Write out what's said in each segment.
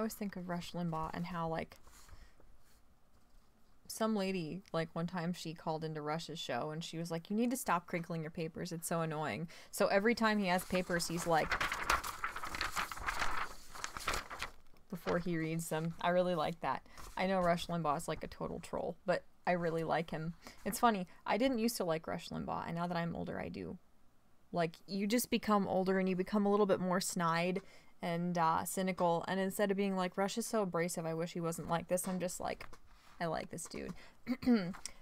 always think of Rush Limbaugh and how, like, some lady, like, one time she called into Rush's show and she was like, you need to stop crinkling your papers. It's so annoying. So every time he has papers, he's like, before he reads them. I really like that. I know Rush Limbaugh is like a total troll, but I really like him. It's funny. I didn't used to like Rush Limbaugh, and now that I'm older, I do. Like, you just become older and you become a little bit more snide and cynical. And instead of being like, Rush is so abrasive, I wish he wasn't like this, I'm just like, I like this dude.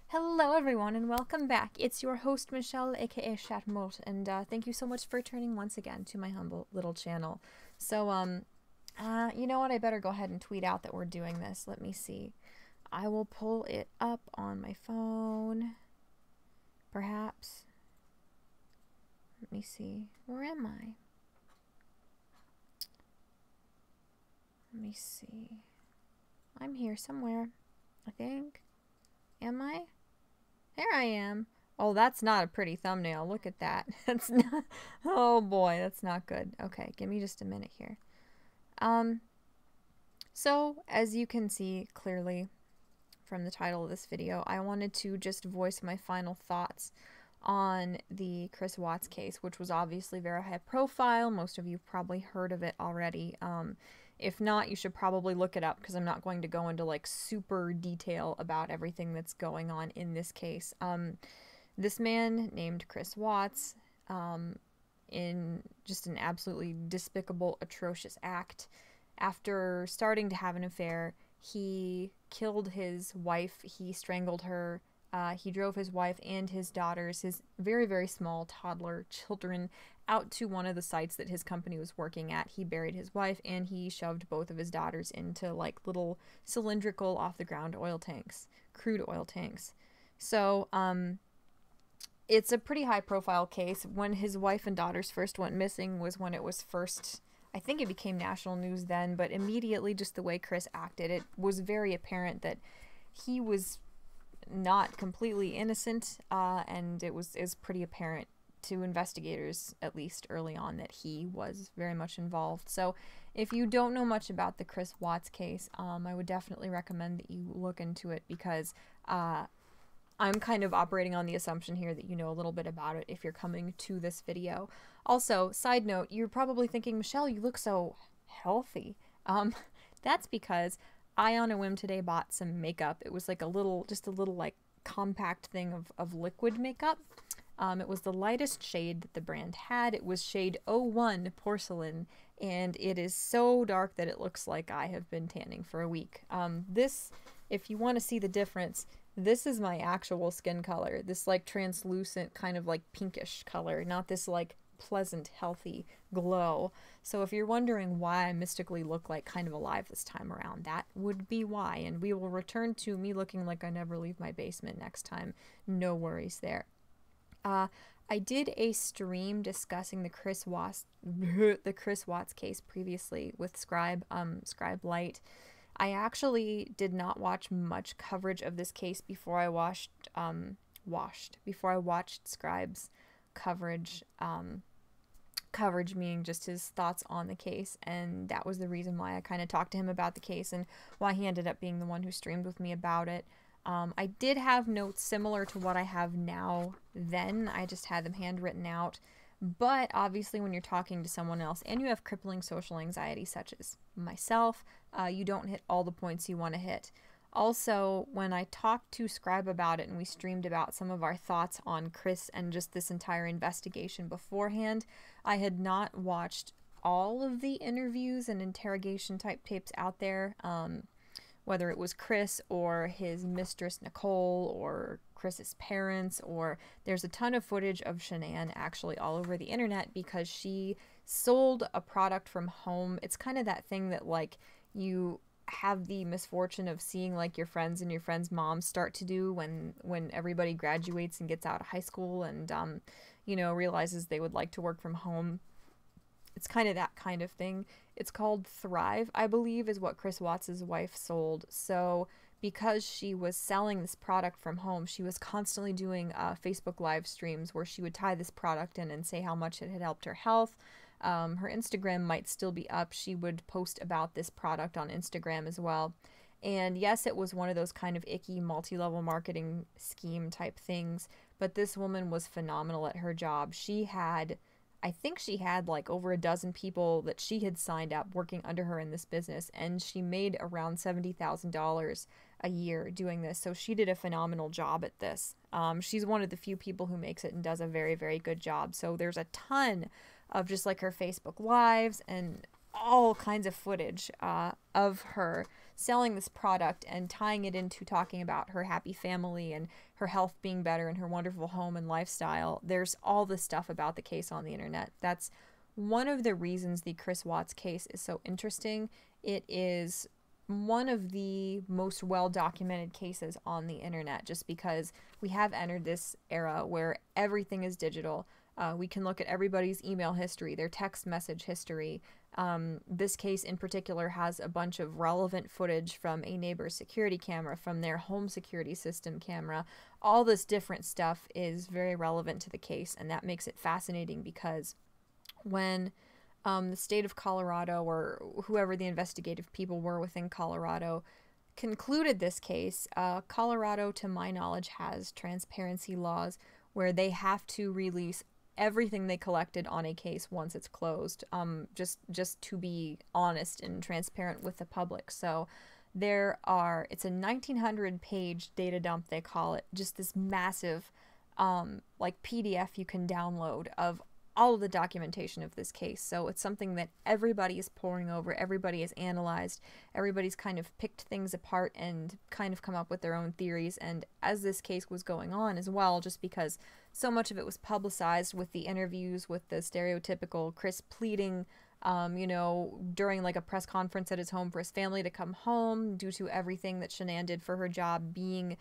Hello, everyone, and welcome back. It's your host, Michelle, aka Chat-Mort, and thank you so much for turning once again to my humble little channel. So, you know what? I better go ahead and tweet out that we're doing this. Let me see. I will pull it up on my phone. Perhaps. Let me see. Where am I? Let me see. I'm here somewhere, I think. Am I? There I am. Oh, that's not a pretty thumbnail. Look at that. That's not... Oh boy, that's not good. Okay, give me just a minute here. So, as you can see clearly from the title of this video, I wanted to just voice my final thoughts on the Chris Watts case, which was obviously very high profile. Most of you probably heard of it already. If not, you should probably look it up, because I'm not going to go into like super detail about everything that's going on in this case. This man named Chris Watts, in just an absolutely despicable, atrocious act, after starting to have an affair, he killed his wife, he strangled her, he drove his wife and his daughters, his very, very small toddler children, out to one of the sites that his company was working at. He buried his wife and he shoved both of his daughters into like little cylindrical off-the-ground oil tanks, crude oil tanks. So, it's a pretty high-profile case. When his wife and daughters first went missing was when it was first... I think it became national news then, but immediately, just the way Chris acted, it was very apparent that he was not completely innocent, and it was pretty apparent to investigators, at least early on, that he was very much involved. So if you don't know much about the Chris Watts case, I would definitely recommend that you look into it, because I'm kind of operating on the assumption here that you know a little bit about it if you're coming to this video. Also, side note, you're probably thinking, Michelle, you look so healthy. That's because I, on a whim today, bought some makeup. It was like just a little like compact thing of liquid makeup. It was the lightest shade that the brand had. It was shade 01 Porcelain, and it is so dark that it looks like I have been tanning for a week. This, if you want to see the difference, this is my actual skin color. This like translucent kind of like pinkish color, not this like pleasant, healthy glow. So if you're wondering why I mystically look like kind of alive this time around, that would be why. And we will return to me looking like I never leave my basement next time. No worries there. I did a stream discussing the Chris Watts case previously with Scribe Light. I actually did not watch much coverage of this case before I watched Scribe's coverage. Coverage meaning just his thoughts on the case, and that was the reason why I kind of talked to him about the case and why he ended up being the one who streamed with me about it. I did have notes similar to what I have now then. I just had them handwritten out. But obviously when you're talking to someone else and you have crippling social anxiety such as myself, you don't hit all the points you want to hit. Also, when I talked to Scribe about it and we streamed about some of our thoughts on Chris and just this entire investigation beforehand, I had not watched all of the interviews and interrogation type tapes out there, whether it was Chris or his mistress Nicole or Chris's parents, or there's a ton of footage of Shanann actually all over the internet because she sold a product from home. It's kind of that thing that like you have the misfortune of seeing like your friends and your friends' moms start to do when everybody graduates and gets out of high school and you know, realizes they would like to work from home. It's kind of that kind of thing. It's called Thrive, I believe, is what Chris Watts' wife sold. So because she was selling this product from home, she was constantly doing Facebook live streams where she would tie this product in and say how much it had helped her health, Her Instagram might still be up. She would post about this product on Instagram as well. And yes, it was one of those kind of icky multi-level marketing scheme type things, but this woman was phenomenal at her job. I think she had like over a dozen people that she had signed up working under her in this business, and she made around $70,000 a year doing this. So she did a phenomenal job at this. She's one of the few people who makes it and does a very, very good job. So there's a ton of just like her Facebook Lives and all kinds of footage of her selling this product and tying it into talking about her happy family and her health being better and her wonderful home and lifestyle. There's all this stuff about the case on the internet. That's one of the reasons the Chris Watts case is so interesting. It is one of the most well-documented cases on the internet, just because we have entered this era where everything is digital. We can look at everybody's email history, their text message history. This case in particular has a bunch of relevant footage from a neighbor's security camera, from their home security system camera. All this different stuff is very relevant to the case, and that makes it fascinating because when the state of Colorado, or whoever the investigative people were within Colorado, concluded this case, Colorado, to my knowledge, has transparency laws where they have to release everything they collected on a case once it's closed, just to be honest and transparent with the public. So it's a 1900 page data dump, they call it, just this massive like PDF you can download of all of the documentation of this case. So it's something that everybody is poring over, everybody has analyzed, everybody's kind of picked things apart and kind of come up with their own theories. And as this case was going on as well, just because so much of it was publicized with the interviews with the stereotypical Chris pleading, during like a press conference at his home for his family to come home due to everything that Shanann did for her job being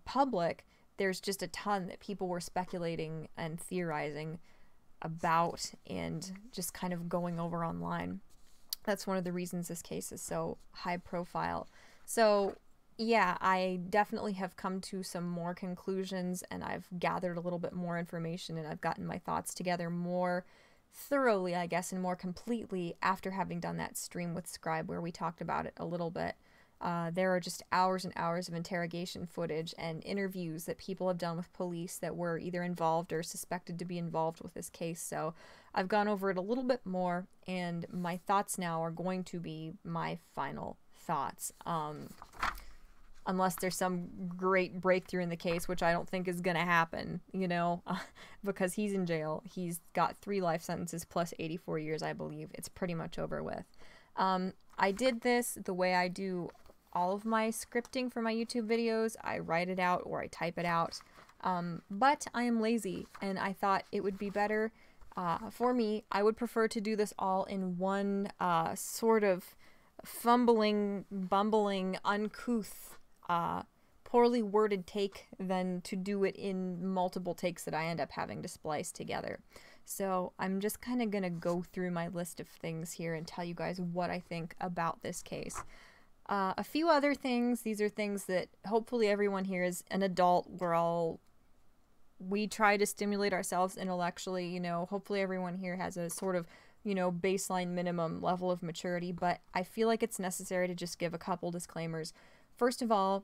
public, there's just a ton that people were speculating and theorizing about and just kind of going over online. That's one of the reasons this case is so high profile. So yeah, I definitely have come to some more conclusions, and I've gathered a little bit more information, and I've gotten my thoughts together more thoroughly, I guess, and more completely after having done that stream with Scribe where we talked about it a little bit. There are just hours and hours of interrogation footage and interviews that people have done with police that were either involved or suspected to be involved with this case. So I've gone over it a little bit more, and my thoughts now are going to be my final thoughts. Unless there's some great breakthrough in the case, which I don't think is going to happen, because he's in jail. He's got 3 life sentences plus 84 years, I believe. It's pretty much over with. I did this the way I do all of my scripting for my YouTube videos. I write it out or I type it out. But I am lazy, and I thought it would be better for me. I would prefer to do this all in one sort of fumbling, bumbling, uncouth, poorly worded take than to do it in multiple takes that I end up having to splice together. So I'm just kind of going to go through my list of things here and tell you guys what I think about this case. A few other things. These are things that hopefully everyone here is an adult. We try to stimulate ourselves intellectually, hopefully everyone here has a sort of, baseline minimum level of maturity, but I feel like it's necessary to just give a couple disclaimers. First of all,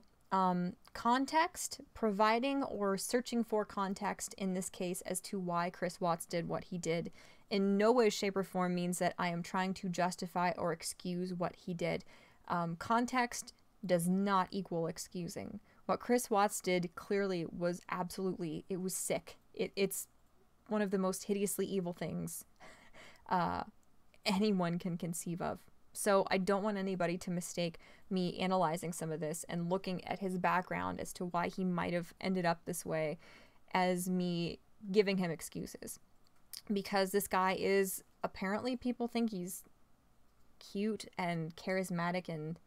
context, providing or searching for context in this case as to why Chris Watts did what he did in no way, shape, or form means that I am trying to justify or excuse what he did. Context does not equal excusing. What Chris Watts did clearly was it was sick. It's one of the most hideously evil things anyone can conceive of. So I don't want anybody to mistake me analyzing some of this and looking at his background as to why he might have ended up this way as me giving him excuses. Because this guy is, apparently people think he's cute and charismatic, and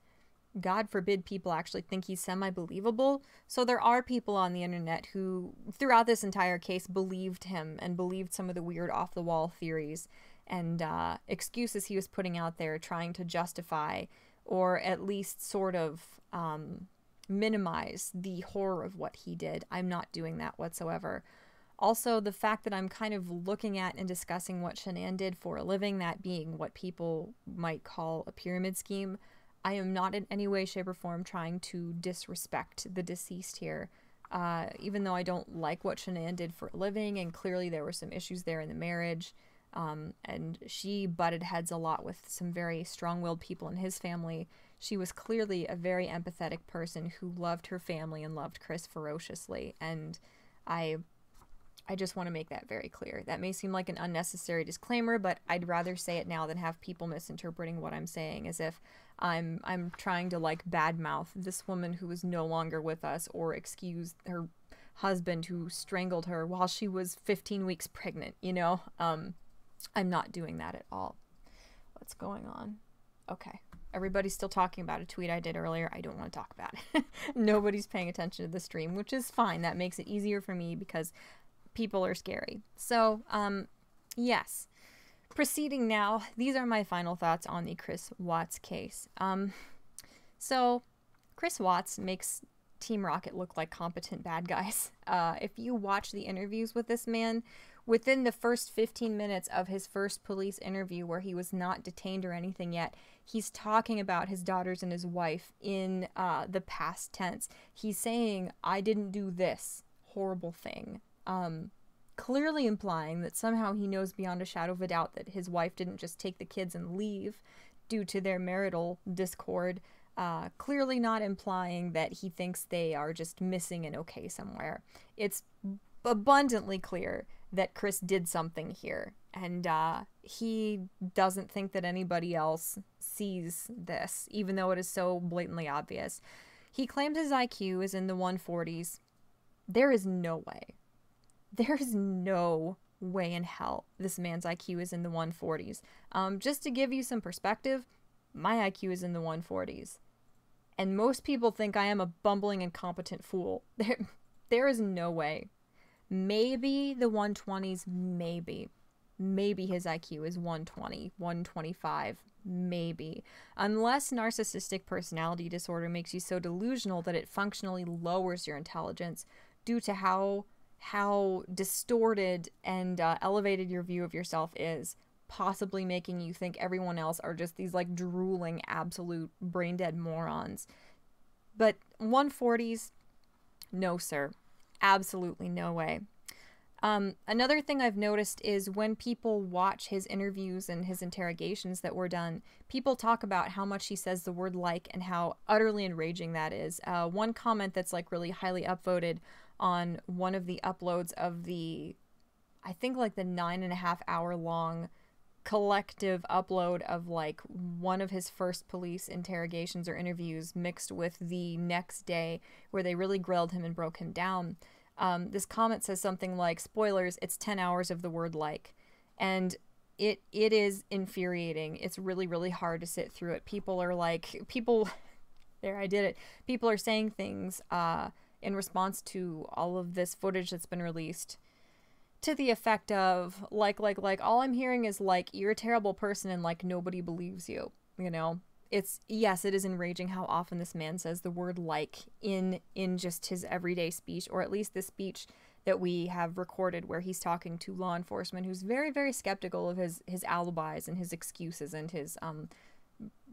God forbid people actually think he's semi-believable. So there are people on the internet who, throughout this entire case, believed him and believed some of the weird off-the-wall theories and excuses he was putting out there, trying to justify or at least sort of minimize the horror of what he did. I'm not doing that whatsoever. Also, the fact that I'm kind of looking at and discussing what Shanann did for a living, that being what people might call a pyramid scheme, I am not in any way, shape, or form trying to disrespect the deceased here. Even though I don't like what Shanann did for a living, and clearly there were some issues there in the marriage, and she butted heads a lot with some very strong-willed people in his family. She was clearly a very empathetic person who loved her family and loved Chris ferociously, and I just want to make that very clear. That may seem like an unnecessary disclaimer, but I'd rather say it now than have people misinterpreting what I'm saying as if I'm trying to like badmouth this woman who is no longer with us or excuse her husband who strangled her while she was 15 weeks pregnant, you know? I'm not doing that at all. What's going on? Okay. Everybody's still talking about a tweet I did earlier. I don't want to talk about it. Nobody's paying attention to the stream, which is fine. That makes it easier for me because people are scary. So, yes. Proceeding now, these are my final thoughts on the Chris Watts case. So, Chris Watts makes Team Rocket look like competent bad guys. If you watch the interviews with this man, within the first 15 minutes of his first police interview where he was not detained or anything yet, he's talking about his daughters and his wife in the past tense. He's saying, I didn't do this horrible thing. Clearly implying that somehow he knows beyond a shadow of a doubt that his wife didn't just take the kids and leave due to their marital discord. Clearly not implying that he thinks they are just missing and okay somewhere. It's abundantly clear that Chris did something here, and he doesn't think that anybody else sees this, even though it is so blatantly obvious. He claims his IQ is in the 140s. There is no way. There is no way in hell this man's IQ is in the 140s. Just to give you some perspective, my IQ is in the 140s. And most people think I am a bumbling, incompetent fool. There is no way. Maybe the 120s, maybe. Maybe his IQ is 120, 125, maybe. Unless narcissistic personality disorder makes you so delusional that it functionally lowers your intelligence due to how distorted and elevated your view of yourself is, possibly making you think everyone else are just these like drooling, absolute brain-dead morons. But 140s, no sir. Absolutely no way. Another thing I've noticed is when people watch his interviews and his interrogations that were done, people talk about how much he says the word like and how utterly enraging that is. One comment that's like really highly upvoted on one of the uploads of the, I think like the 9.5 hour long collective upload of like one of his first police interrogations or interviews mixed with the next day where they really grilled him and broke him down. This comment says something like, spoilers, it's 10 hours of the word like. And it is infuriating. It's really, really hard to sit through it. People are like, there, I did it. People are saying things in response to all of this footage that's been released to the effect of, like, all I'm hearing is, like, you're a terrible person and, like, nobody believes you, you know? Yes, it is enraging how often this man says the word like in just his everyday speech, or at least the speech that we have recorded where he's talking to law enforcement who's very, very skeptical of his alibis and his excuses and his,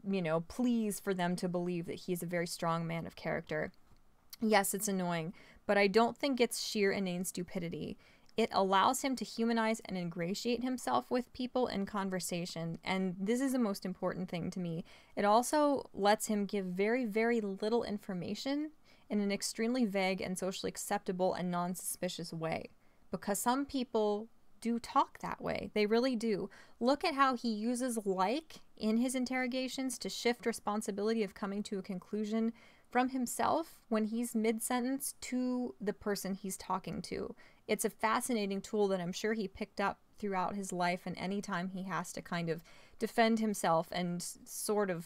you know, pleas for them to believe that he is a very strong man of character. Yes, it's annoying, but I don't think it's sheer inane stupidity. It allows him to humanize and ingratiate himself with people in conversation, and this is the most important thing to me. It also lets him give very, very little information in an extremely vague and socially acceptable and non-suspicious way, because some people do talk that way. They really do. Look at how he uses like in his interrogations to shift responsibility of coming to a conclusion from himself when he's mid-sentence to the person he's talking to. It's a fascinating tool that I'm sure he picked up throughout his life, and anytime he has to kind of defend himself and sort of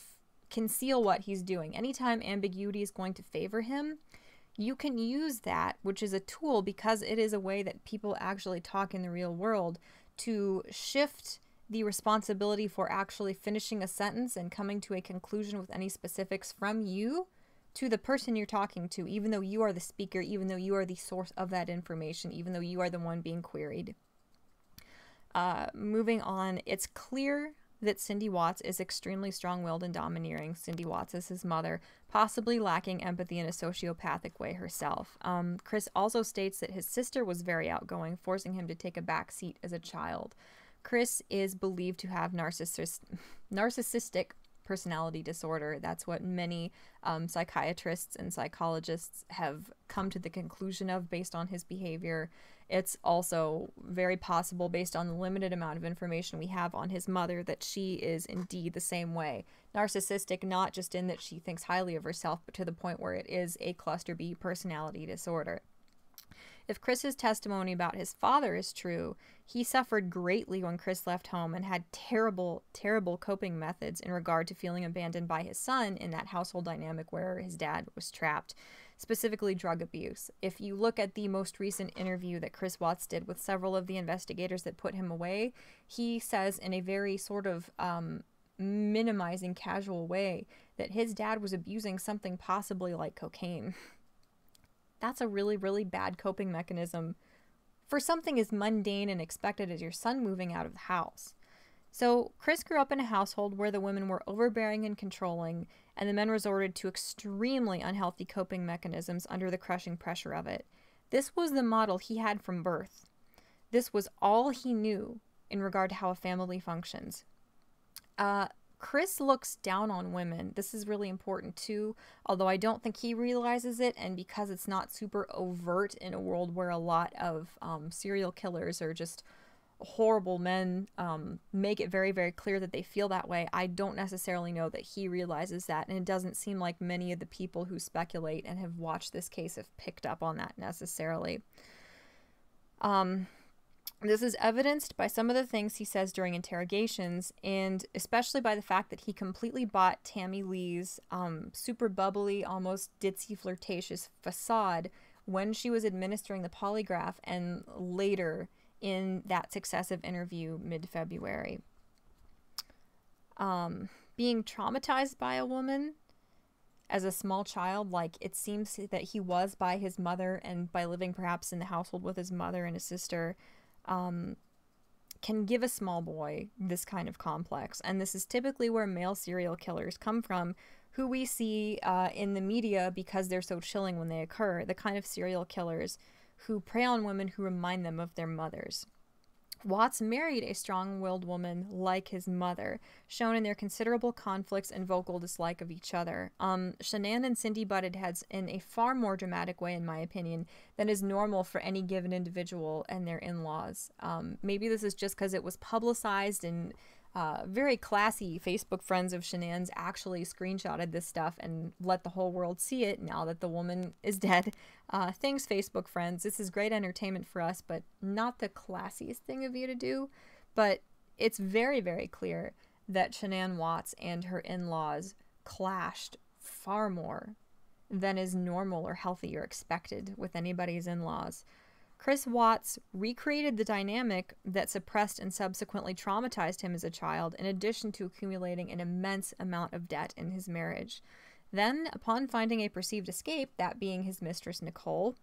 conceal what he's doing, anytime ambiguity is going to favor him, you can use that, which is a tool because it is a way that people actually talk in the real world, to shift the responsibility for actually finishing a sentence and coming to a conclusion with any specifics from you to the person you're talking to, even though you are the speaker, even though you are the source of that information, even though you are the one being queried. Moving on, it's clear that Cindy Watts is extremely strong-willed and domineering. Cindy Watts is his mother, possibly lacking empathy in a sociopathic way herself. Chris also states that his sister was very outgoing, forcing him to take a back seat as a child. Chris is believed to have narcissistic personality disorder. That's what many psychiatrists and psychologists have come to the conclusion of based on his behavior. It's also very possible, based on the limited amount of information we have on his mother, that she is indeed the same way. Narcissistic, not just in that she thinks highly of herself, but to the point where it is a cluster B personality disorder. If Chris's testimony about his father is true, he suffered greatly when Chris left home and had terrible, terrible coping methods in regard to feeling abandoned by his son in that household dynamic where his dad was trapped, specifically drug abuse. If you look at the most recent interview that Chris Watts did with several of the investigators that put him away, he says in a very sort of minimizing, casual way that his dad was abusing something possibly like cocaine. That's a really, really bad coping mechanism for something as mundane and expected as your son moving out of the house. So Chris grew up in a household where the women were overbearing and controlling, and the men resorted to extremely unhealthy coping mechanisms under the crushing pressure of it. This was the model he had from birth. This was all he knew in regard to how a family functions. Chris looks down on women. This is really important too, although I don't think he realizes it, and because it's not super overt in a world where a lot of serial killers are just horrible men, make it very, very clear that they feel that way. I don't necessarily know that he realizes that, and it doesn't seem like many of the people who speculate and have watched this case have picked up on that necessarily. This is evidenced by some of the things he says during interrogations, and especially by the fact that he completely bought Tammy Lee's super bubbly, almost ditzy, flirtatious facade when she was administering the polygraph and later in that successive interview mid-February. Being traumatized by a woman as a small child, like it seems that he was by his mother, and by living perhaps in the household with his mother and his sister, can give a small boy this kind of complex. And this is typically where male serial killers come from, who we see in the media because they're so chilling when they occur, the kind of serial killers who prey on women who remind them of their mothers. Watts married a strong-willed woman like his mother, shown in their considerable conflicts and vocal dislike of each other. Shanann and Cindy butted heads in a far more dramatic way, in my opinion, than is normal for any given individual and their in-laws. Maybe this is just because it was publicized, and very classy Facebook friends of Shanann's actually screenshotted this stuff and let the whole world see it now that the woman is dead. Thanks, Facebook friends. This is great entertainment for us, but not the classiest thing of you to do. But it's very, very clear that Shanann Watts and her in-laws clashed far more than is normal or healthy or expected with anybody's in-laws. Chris Watts recreated the dynamic that suppressed and subsequently traumatized him as a child, in addition to accumulating an immense amount of debt in his marriage. Then, upon finding a perceived escape, that being his mistress Nicole,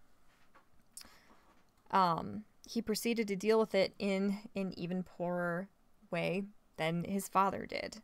he proceeded to deal with it in an even poorer way than his father did.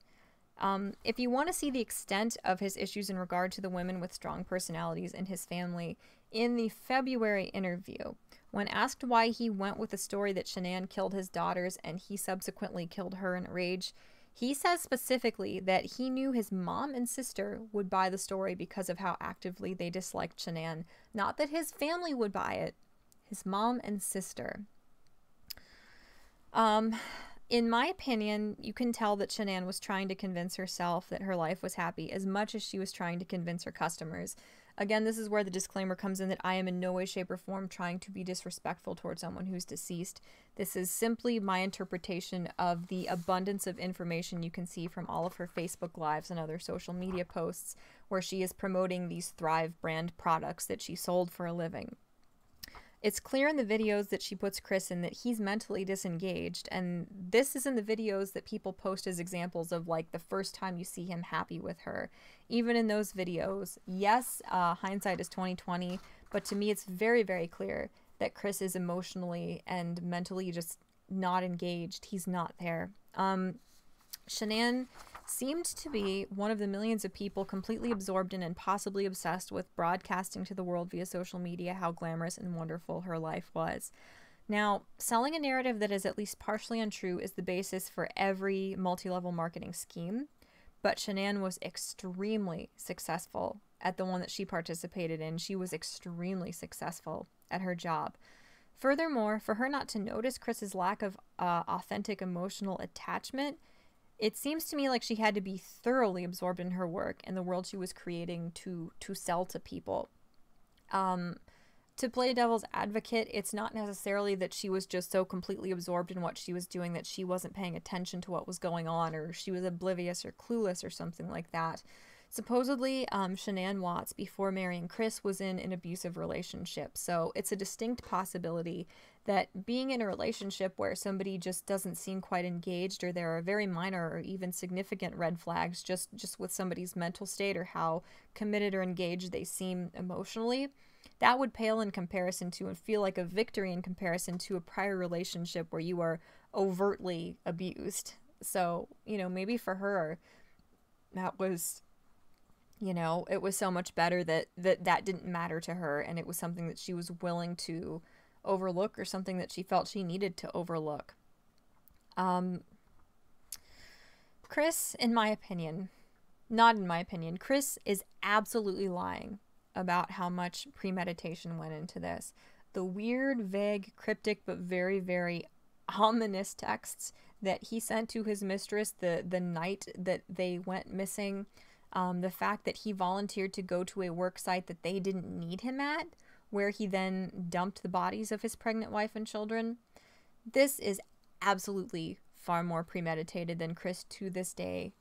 If you want to see the extent of his issues in regard to the women with strong personalities in his family, in the February interview, when asked why he went with the story that Shanann killed his daughters and he subsequently killed her in a rage, he says specifically that he knew his mom and sister would buy the story because of how actively they disliked Shanann. Not that his family would buy it, his mom and sister. In my opinion, you can tell that Shanann was trying to convince herself that her life was happy as much as she was trying to convince her customers. Again, this is where the disclaimer comes in that I am in no way, shape, or form trying to be disrespectful towards someone who's deceased. This is simply my interpretation of the abundance of information you can see from all of her Facebook Lives and other social media posts where she is promoting these Thrive brand products that she sold for a living. It's clear in the videos that she puts Chris in that he's mentally disengaged, and this is in the videos that people post as examples of like the first time you see him happy with her. Even in those videos, yes, hindsight is 2020, but to me it's very, very clear that Chris is emotionally and mentally just not engaged. He's not there. Shanann seemed to be one of the millions of people completely absorbed in and possibly obsessed with broadcasting to the world via social media how glamorous and wonderful her life was. Now, selling a narrative that is at least partially untrue is the basis for every multi-level marketing scheme, but Shanann was extremely successful at the one that she participated in. She was extremely successful at her job. Furthermore, for her not to notice Chris's lack of authentic emotional attachment, it seems to me like she had to be thoroughly absorbed in her work and the world she was creating to sell to people. To play devil's advocate, it's not necessarily that she was just so completely absorbed in what she was doing that she wasn't paying attention to what was going on, or she was oblivious or clueless or something like that. Supposedly, Shanann Watts, before marrying Chris, was in an abusive relationship. So it's a distinct possibility that being in a relationship where somebody just doesn't seem quite engaged, or there are very minor or even significant red flags just with somebody's mental state or how committed or engaged they seem emotionally, that would pale in comparison to and feel like a victory in comparison to a prior relationship where you are overtly abused. So, you know, maybe for her, that was... You know, it was so much better that didn't matter to her, and it was something that she was willing to overlook, or something that she felt she needed to overlook. Chris, in my opinion, not in my opinion, Chris is absolutely lying about how much premeditation went into this. The weird, vague, cryptic, but very, very ominous texts that he sent to his mistress the night that they went missing, the fact that he volunteered to go to a work site that they didn't need him at, where he then dumped the bodies of his pregnant wife and children. This is absolutely far more premeditated than Chris to this day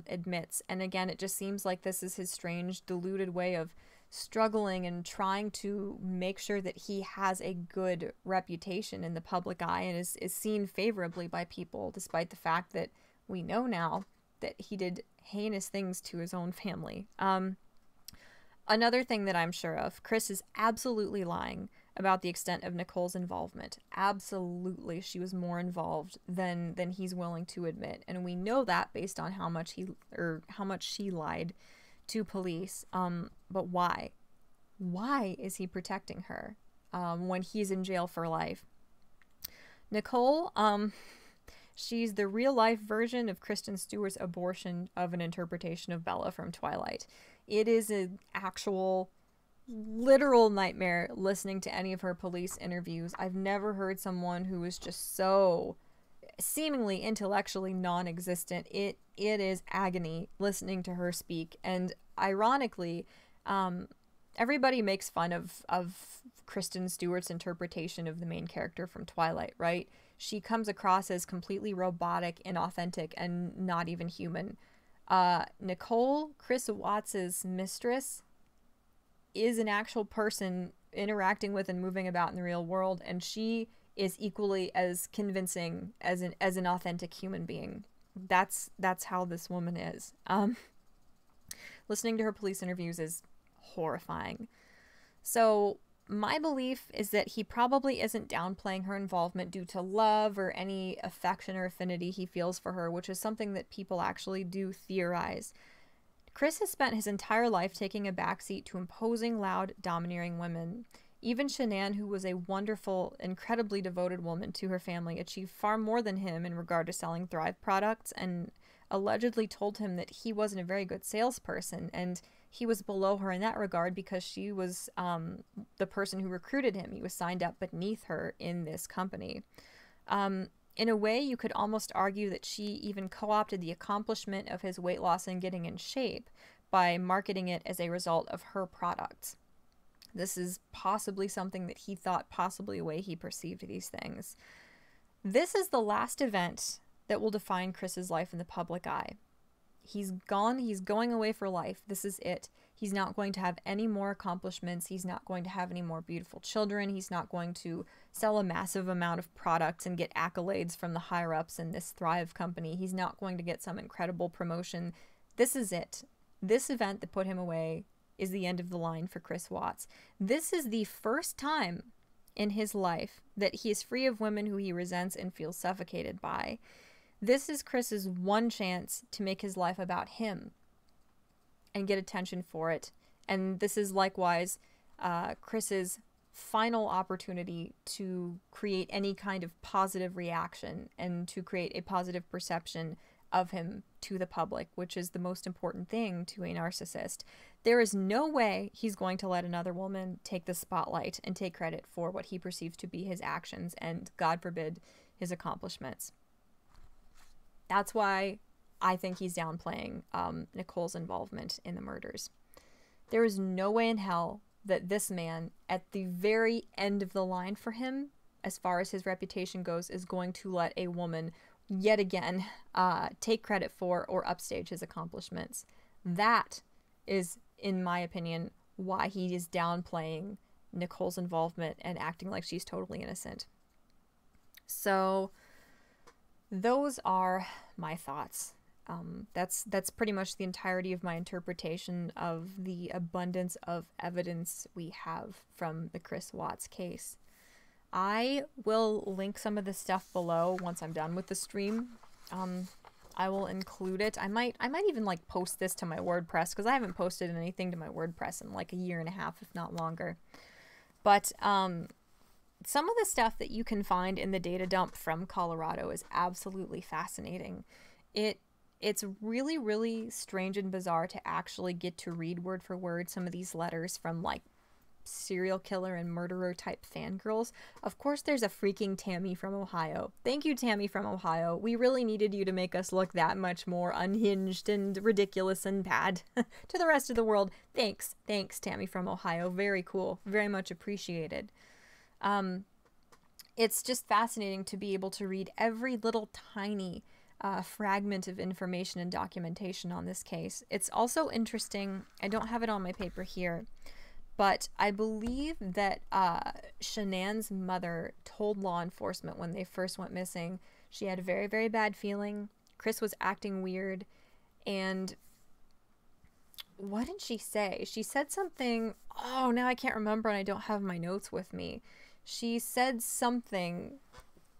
admits. And again, it just seems like this is his strange, deluded way of struggling and trying to make sure that he has a good reputation in the public eye and is seen favorably by people, despite the fact that we know now that he did heinous things to his own family. Another thing that I'm sure of, Chris is absolutely lying about the extent of Nicole's involvement. Absolutely, she was more involved than he's willing to admit, and we know that based on how much she lied to police. But why? Why is he protecting her when he's in jail for life? Nicole, she's the real-life version of Kristen Stewart's abortion of an interpretation of Bella from Twilight. It is an actual, literal nightmare listening to any of her police interviews. I've never heard someone who is just so seemingly intellectually non-existent. It is agony listening to her speak. And ironically, everybody makes fun of Kristen Stewart's interpretation of the main character from Twilight, right? She comes across as completely robotic, inauthentic, and not even human. Nicole, Chris Watts' mistress, is an actual person interacting with and moving about in the real world, and she is equally as convincing as an authentic human being. That's how this woman is. Listening to her police interviews is horrifying. So my belief is that he probably isn't downplaying her involvement due to love or any affection or affinity he feels for her, which is something that people actually do theorize. Chris has spent his entire life taking a backseat to imposing, loud, domineering women. Even Shanann, who was a wonderful, incredibly devoted woman to her family, achieved far more than him in regard to selling Thrive products, and allegedly told him that he wasn't a very good salesperson, and he was below her in that regard because she was the person who recruited him. He was signed up beneath her in this company. In a way, you could almost argue that she even co-opted the accomplishment of his weight loss and getting in shape by marketing it as a result of her products. This is possibly something that he thought, possibly a way he perceived these things. This is the last event that will define Chris's life in the public eye. He's gone. He's going away for life. This is it. He's not going to have any more accomplishments. He's not going to have any more beautiful children. He's not going to sell a massive amount of products and get accolades from the higher ups in this Thrive company. He's not going to get some incredible promotion. This is it. This event that put him away is the end of the line for Chris Watts. This is the first time in his life that he is free of women who he resents and feels suffocated by. This is Chris's one chance to make his life about him and get attention for it. And this is likewise Chris's final opportunity to create any kind of positive reaction and to create a positive perception of him to the public, which is the most important thing to a narcissist. There is no way he's going to let another woman take the spotlight and take credit for what he perceives to be his actions and, God forbid, his accomplishments. That's why I think he's downplaying Nicole's involvement in the murders. There is no way in hell that this man, at the very end of the line for him, as far as his reputation goes, is going to let a woman yet again take credit for or upstage his accomplishments. That is, in my opinion, why he is downplaying Nicole's involvement and acting like she's totally innocent. So those are my thoughts. That's pretty much the entirety of my interpretation of the abundance of evidence we have from the Chris Watts case. I will link some of the stuff below once I'm done with the stream. I will include it. I might even like post this to my WordPress, because I haven't posted anything to my WordPress in like a year and a half, if not longer. But some of the stuff that you can find in the data dump from Colorado is absolutely fascinating. It's really, really strange and bizarre to actually get to read word for word some of these letters from like serial killer and murderer type fangirls. Of course, there's a freaking Tammy from Ohio. Thank you, Tammy from Ohio. We really needed you to make us look that much more unhinged and ridiculous and bad to the rest of the world. Thanks, Tammy from Ohio. Very cool. Very much appreciated. It's just fascinating to be able to read every little tiny fragment of information and documentation on this case. It's also interesting, I don't have it on my paper here, but I believe that Shanann's mother told law enforcement when they first went missing she had a very, very bad feeling. Chris was acting weird. And what did she say? She said something, oh, now I can't remember and I don't have my notes with me. She said something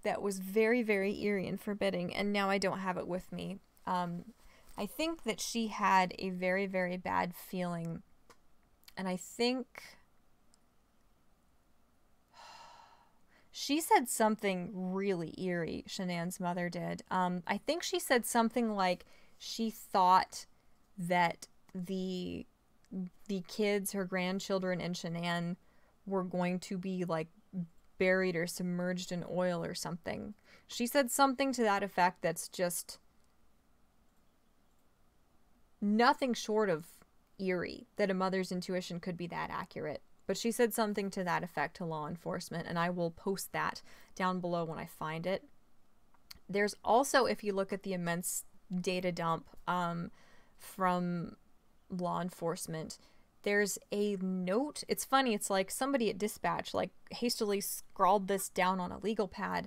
that was very, very eerie and forbidding, and now I don't have it with me. I think that she had a very, very bad feeling, and I think she said something really eerie, Shanann's mother did. I think she said something like she thought that the kids, her grandchildren, and Shanann were going to be like buried or submerged in oil or something. She said something to that effect that's just nothing short of eerie, that a mother's intuition could be that accurate. But she said something to that effect to law enforcement, and I will post that down below when I find it. There's also, if you look at the immense data dump from law enforcement, there's a note. It's funny, it's like somebody at dispatch like hastily scrawled this down on a legal pad.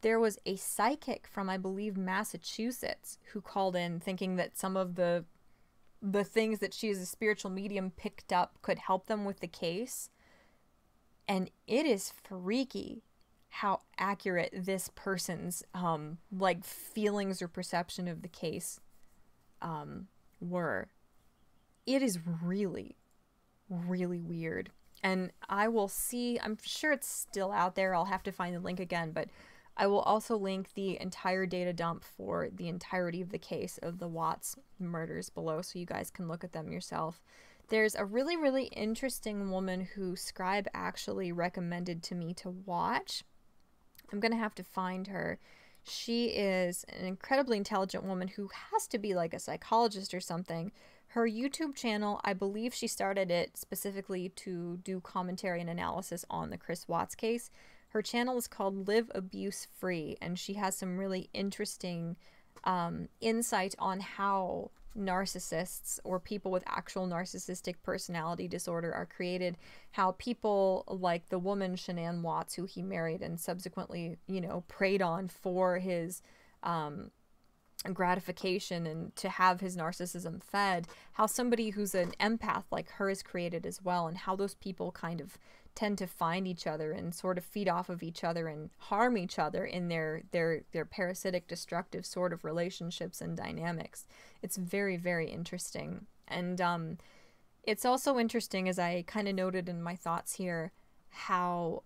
There was a psychic from, I believe, Massachusetts who called in thinking that some of the things that she as a spiritual medium picked up could help them with the case. And it is freaky how accurate this person's like feelings or perception of the case were. It is really, really weird. And I will see, I'm sure it's still out there, I'll have to find the link again, but I will also link the entire data dump for the entirety of the case of the Watts murders below, so you guys can look at them yourself. There's a really, really interesting woman who Scribe actually recommended to me to watch. I'm gonna have to find her. She is an incredibly intelligent woman who has to be like a psychologist or something. Her YouTube channel, I believe she started it specifically to do commentary and analysis on the Chris Watts case. Her channel is called Live Abuse Free, and she has some really interesting insight on how narcissists or people with actual narcissistic personality disorder are created, how people like the woman Shanann Watts, who he married and subsequently, you know, preyed on for his gratification and to have his narcissism fed, how somebody who's an empath like her is created as well, and how those people kind of tend to find each other and sort of feed off of each other and harm each other in their parasitic, destructive sort of relationships and dynamics. It's very, very interesting. And it's also interesting, as I kind of noted in my thoughts here, how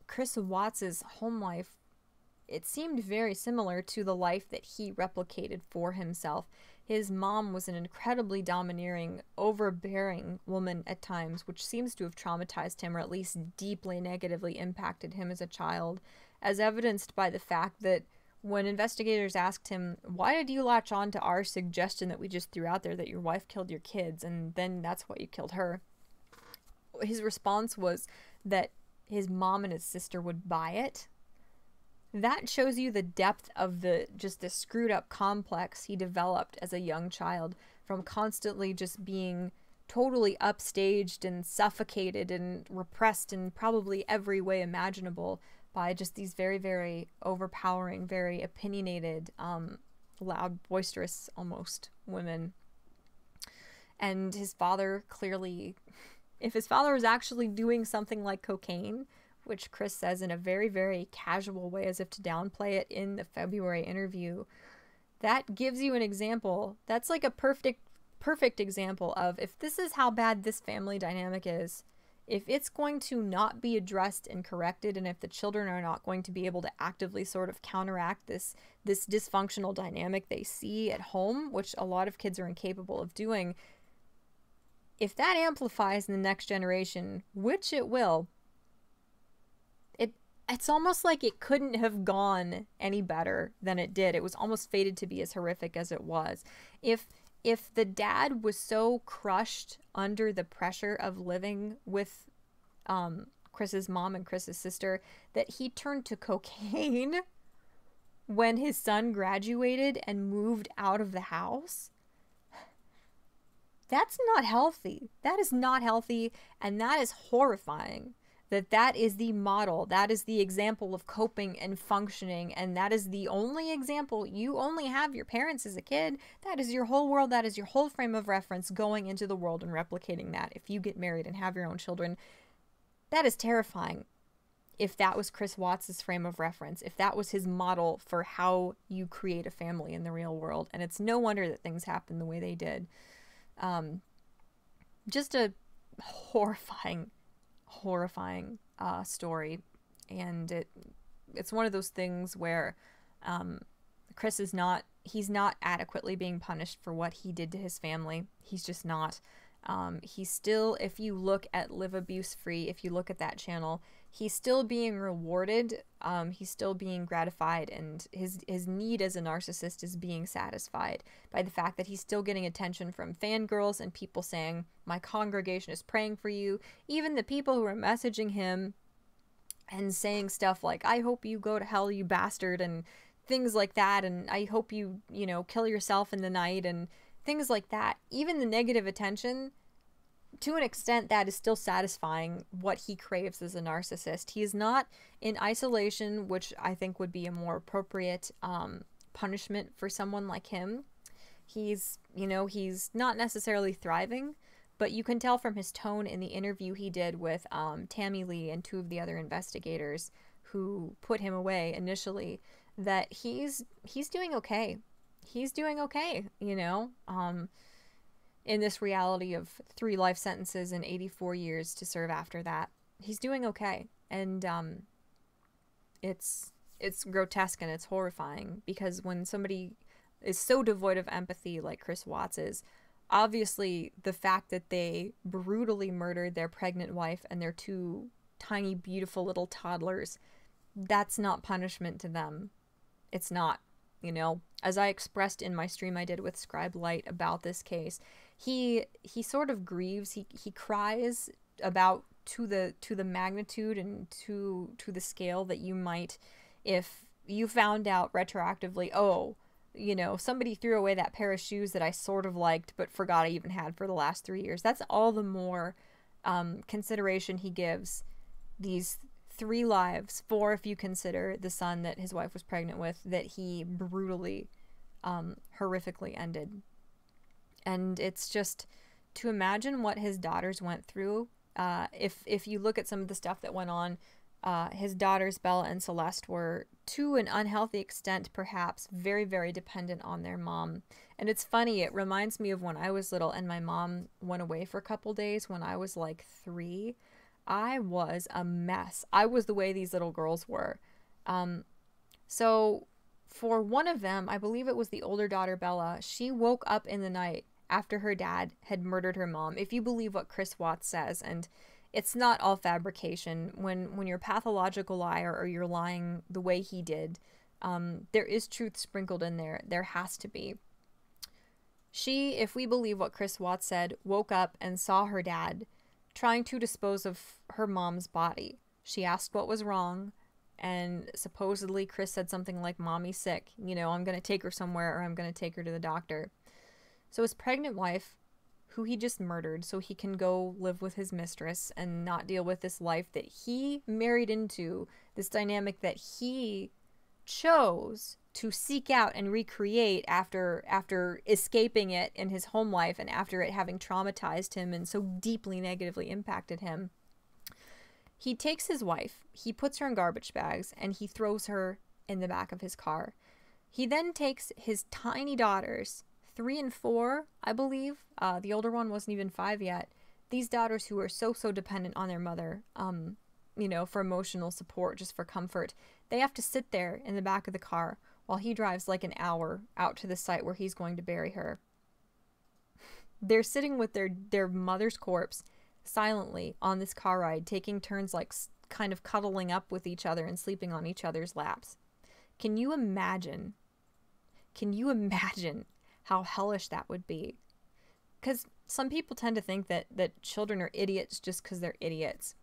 Chris Watts's home life, it seemed very similar to the life that he replicated for himself. His mom was an incredibly domineering, overbearing woman at times, which seems to have traumatized him, or at least deeply negatively impacted him as a child, as evidenced by the fact that when investigators asked him, why did you latch on to our suggestion that we just threw out there that your wife killed your kids, and then that's why you killed her? His response was that his mom and his sister would buy it. That shows you the depth of the screwed up complex he developed as a young child, from constantly just being totally upstaged and suffocated and repressed in probably every way imaginable by just these very, very overpowering, very opinionated, loud, boisterous almost women. And his father clearly, if his father was actually doing something like cocaine, which Chris says in a very, very casual way as if to downplay it in the February interview, that gives you an example. That's like a perfect example of, if this is how bad this family dynamic is, if it's going to not be addressed and corrected, and if the children are not going to be able to actively sort of counteract this dysfunctional dynamic they see at home, which a lot of kids are incapable of doing, if that amplifies in the next generation, which it will, it's almost like it couldn't have gone any better than it did. It was almost fated to be as horrific as it was. If the dad was so crushed under the pressure of living with Chris's mom and Chris's sister that he turned to cocaine when his son graduated and moved out of the house, that's not healthy. That is not healthy, and that is horrifying. That is the model, that is the example of coping and functioning, and that is the only example. You only have your parents as a kid. That is your whole world, that is your whole frame of reference going into the world and replicating that. If you get married and have your own children, that is terrifying. If that was Chris Watts' frame of reference, if that was his model for how you create a family in the real world, and it's no wonder that things happen the way they did. Just a horrifying story, and it's one of those things where Chris is he's not adequately being punished for what he did to his family. He's just not. He's still, if you look at Live Abuse Free, if you look at that channel, he's still being rewarded. He's still being gratified, and his need as a narcissist is being satisfied by the fact that he's still getting attention from fangirls and people saying, my congregation is praying for you. Even the people who are messaging him and saying stuff like, I hope you go to hell, you bastard, and things like that, and I hope you kill yourself in the night, and things like that. Even the negative attention, to an extent, that is still satisfying what he craves as a narcissist. He is not in isolation, which I think would be a more appropriate punishment for someone like him. He's not necessarily thriving, but you can tell from his tone in the interview he did with Tammy Lee and two of the other investigators who put him away initially, that he's doing okay. He's doing okay, in this reality of 3 life sentences and 84 years to serve after that. He's doing okay. And it's grotesque and it's horrifying, because when somebody is so devoid of empathy like Chris Watts is, obviously the fact that they brutally murdered their pregnant wife and their 2 tiny, beautiful little toddlers, that's not punishment to them. It's not. As I expressed in my stream I did with Scribe Light about this case, he sort of grieves, he cries about to the magnitude and to the scale that you might, if you found out retroactively, oh, you know, somebody threw away that pair of shoes that I sort of liked but forgot I even had for the last 3 years. That's all the more consideration he gives these 3 lives, 4 if you consider the son that his wife was pregnant with, that he brutally, horrifically ended. And it's just to imagine what his daughters went through. If you look at some of the stuff that went on, his daughters, Bella and Celeste, were, to an unhealthy extent, perhaps, very, very dependent on their mom. And it's funny, it reminds me of when I was little and my mom went away for a couple days when I was like 3. I was a mess. I was the way these little girls were. So for one of them, I believe it was the older daughter, Bella, she woke up in the night after her dad had murdered her mom, if you believe what Chris Watts says. And it's not all fabrication. When you're a pathological liar or you're lying the way he did, there is truth sprinkled in there. There has to be. She, if we believe what Chris Watts said, woke up and saw her dad trying to dispose of her mom's body. She asked what was wrong, and supposedly Chris said something like, "Mommy's sick. You know, I'm going to take her somewhere, or I'm going to take her to the doctor." So his pregnant wife, who he just murdered so he can go live with his mistress and not deal with this life that he married into, this dynamic that he chose to seek out and recreate after escaping it in his home life and after it having traumatized him and so deeply negatively impacted him. He takes his wife, he puts her in garbage bags, and he throws her in the back of his car. He then takes his tiny daughters, 3 and 4, I believe. The older one wasn't even 5 yet. These daughters who are so dependent on their mother, you know, for emotional support, just for comfort. They have to sit there in the back of the car while he drives like an hour out to the site where he's going to bury her. They're sitting with their mother's corpse silently on this car ride, taking turns like kind of cuddling up with each other and sleeping on each other's laps. Can you imagine? Can you imagine how hellish that would be? Because some people tend to think that children are idiots just because they're idiots.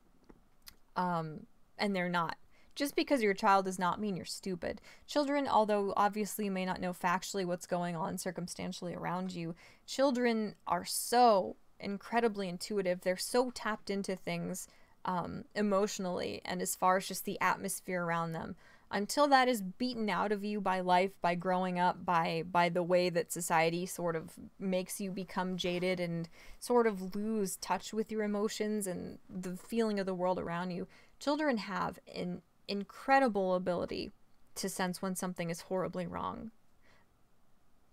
And they're not. Just because you're a child does not mean you're stupid. Children, although obviously you may not know factually what's going on circumstantially around you, children are so incredibly intuitive. They're so tapped into things emotionally and as far as just the atmosphere around them. Until that is beaten out of you by life, by growing up, by the way that society sort of makes you become jaded and sort of lose touch with your emotions and the feeling of the world around you, children have an incredible ability to sense when something is horribly wrong.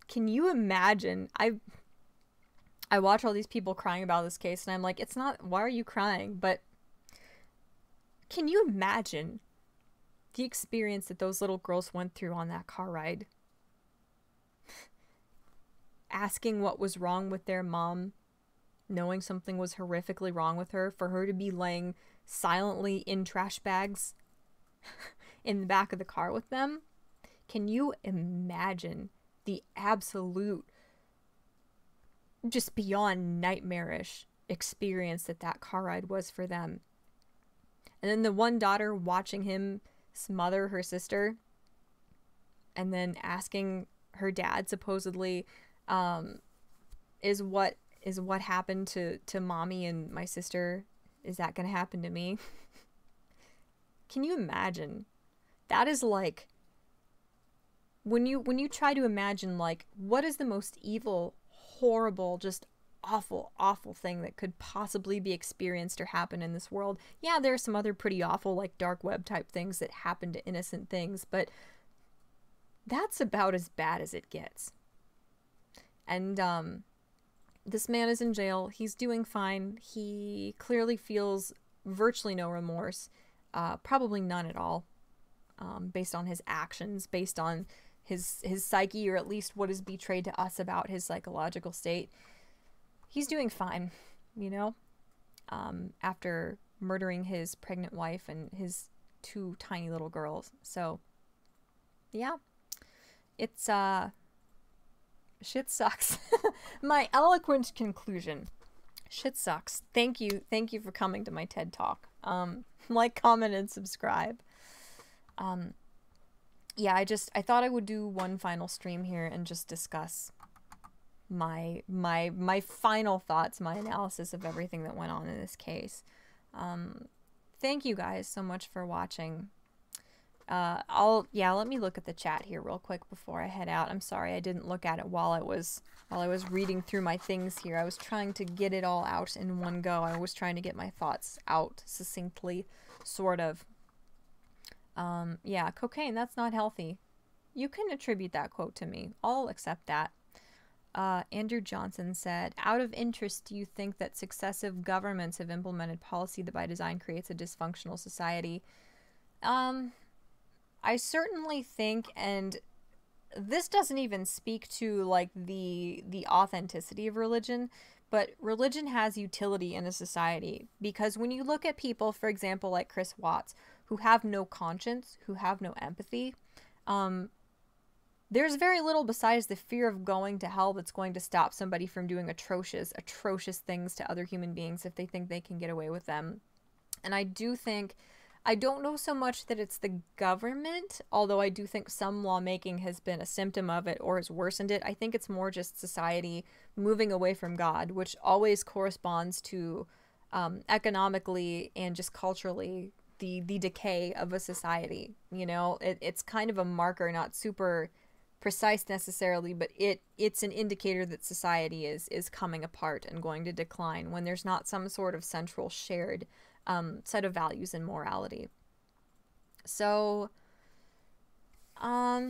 Can you imagine? I watch all these people crying about this case and I'm like, it's not, why are you crying? But can you imagine the experience that those little girls went through on that car ride? Asking what was wrong with their mom, knowing something was horrifically wrong with her, for her to be laying silently in trash bags in the back of the car with them. Can you imagine the absolute, just beyond nightmarish experience that car ride was for them? And then the one daughter watching him smother her sister and then asking her dad, supposedly, is what happened to mommy and my sister, is that gonna happen to me? Can you imagine? That is like, when you try to imagine, like, what is the most evil, horrible, just awful thing that could possibly be experienced or happen in this world. Yeah, there are some other pretty awful, like, dark web type things that happen to innocent things, but that's about as bad as it gets. And this man is in jail. He's doing fine. He clearly feels virtually no remorse, probably none at all, based on his actions, based on his psyche, or at least what is betrayed to us about his psychological state. He's doing fine, you know, after murdering his pregnant wife and his 2 tiny little girls. So, yeah, it's, shit sucks. My eloquent conclusion. Shit sucks. Thank you for coming to my TED Talk. Like, comment, and subscribe. yeah, I thought I would do one final stream here and just discuss my final thoughts, my analysis of everything that went on in this case. Thank you guys so much for watching. Let me look at the chat here real quick before I head out. I'm sorry I didn't look at it while I was reading through my things here. I was trying to get it all out in one go. I was trying to get my thoughts out succinctly, sort of. Yeah, cocaine, that's not healthy. You can attribute that quote to me. I'll accept that. Andrew Johnson said, out of interest, do you think that successive governments have implemented policy that by design creates a dysfunctional society? I certainly think, and this doesn't even speak to like the authenticity of religion, but religion has utility in a society, because when you look at people, for example, like Chris Watts, who have no conscience, who have no empathy, there's very little besides the fear of going to hell that's going to stop somebody from doing atrocious things to other human beings if they think they can get away with them. And I do think, I don't know so much that it's the government, although I do think some lawmaking has been a symptom of it or has worsened it. I think it's more just society moving away from God, which always corresponds to economically and just culturally the decay of a society. You know, it's kind of a marker, not super precise necessarily, but it's an indicator that society is coming apart and going to decline when there's not some sort of central shared set of values and morality. So, I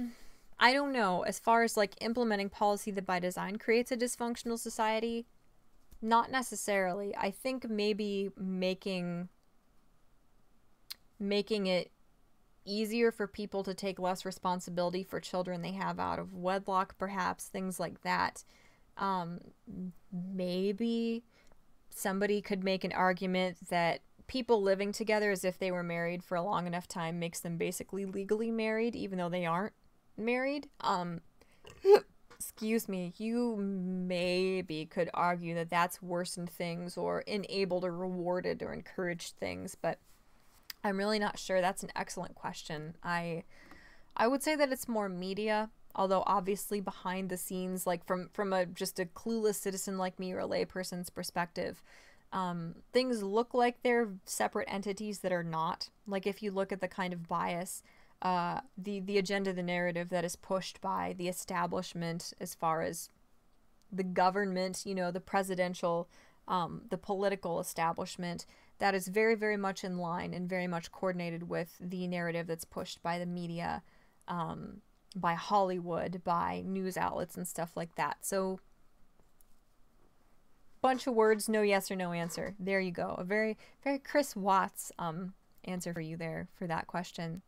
don't know. As far as like implementing policy that by design creates a dysfunctional society, not necessarily. I think maybe making it easier for people to take less responsibility for children they have out of wedlock, perhaps, things like that. Maybe somebody could make an argument that people living together as if they were married for a long enough time makes them basically legally married, even though they aren't married. Excuse me, you maybe could argue that that's worsened things or enabled or rewarded or encouraged things, but I'm really not sure. That's an excellent question. I would say that it's more media, although obviously behind the scenes, like from just a clueless citizen like me or a layperson's perspective, things look like they're separate entities that are not. Like if you look at the kind of bias, the agenda, the narrative that is pushed by the establishment as far as the government, you know, the presidential, the political establishment, that is very, very much in line and very much coordinated with the narrative that's pushed by the media, by Hollywood, by news outlets and stuff like that. So, bunch of words, no yes or no answer. There you go. A very, very Chris Watts answer for you there for that question.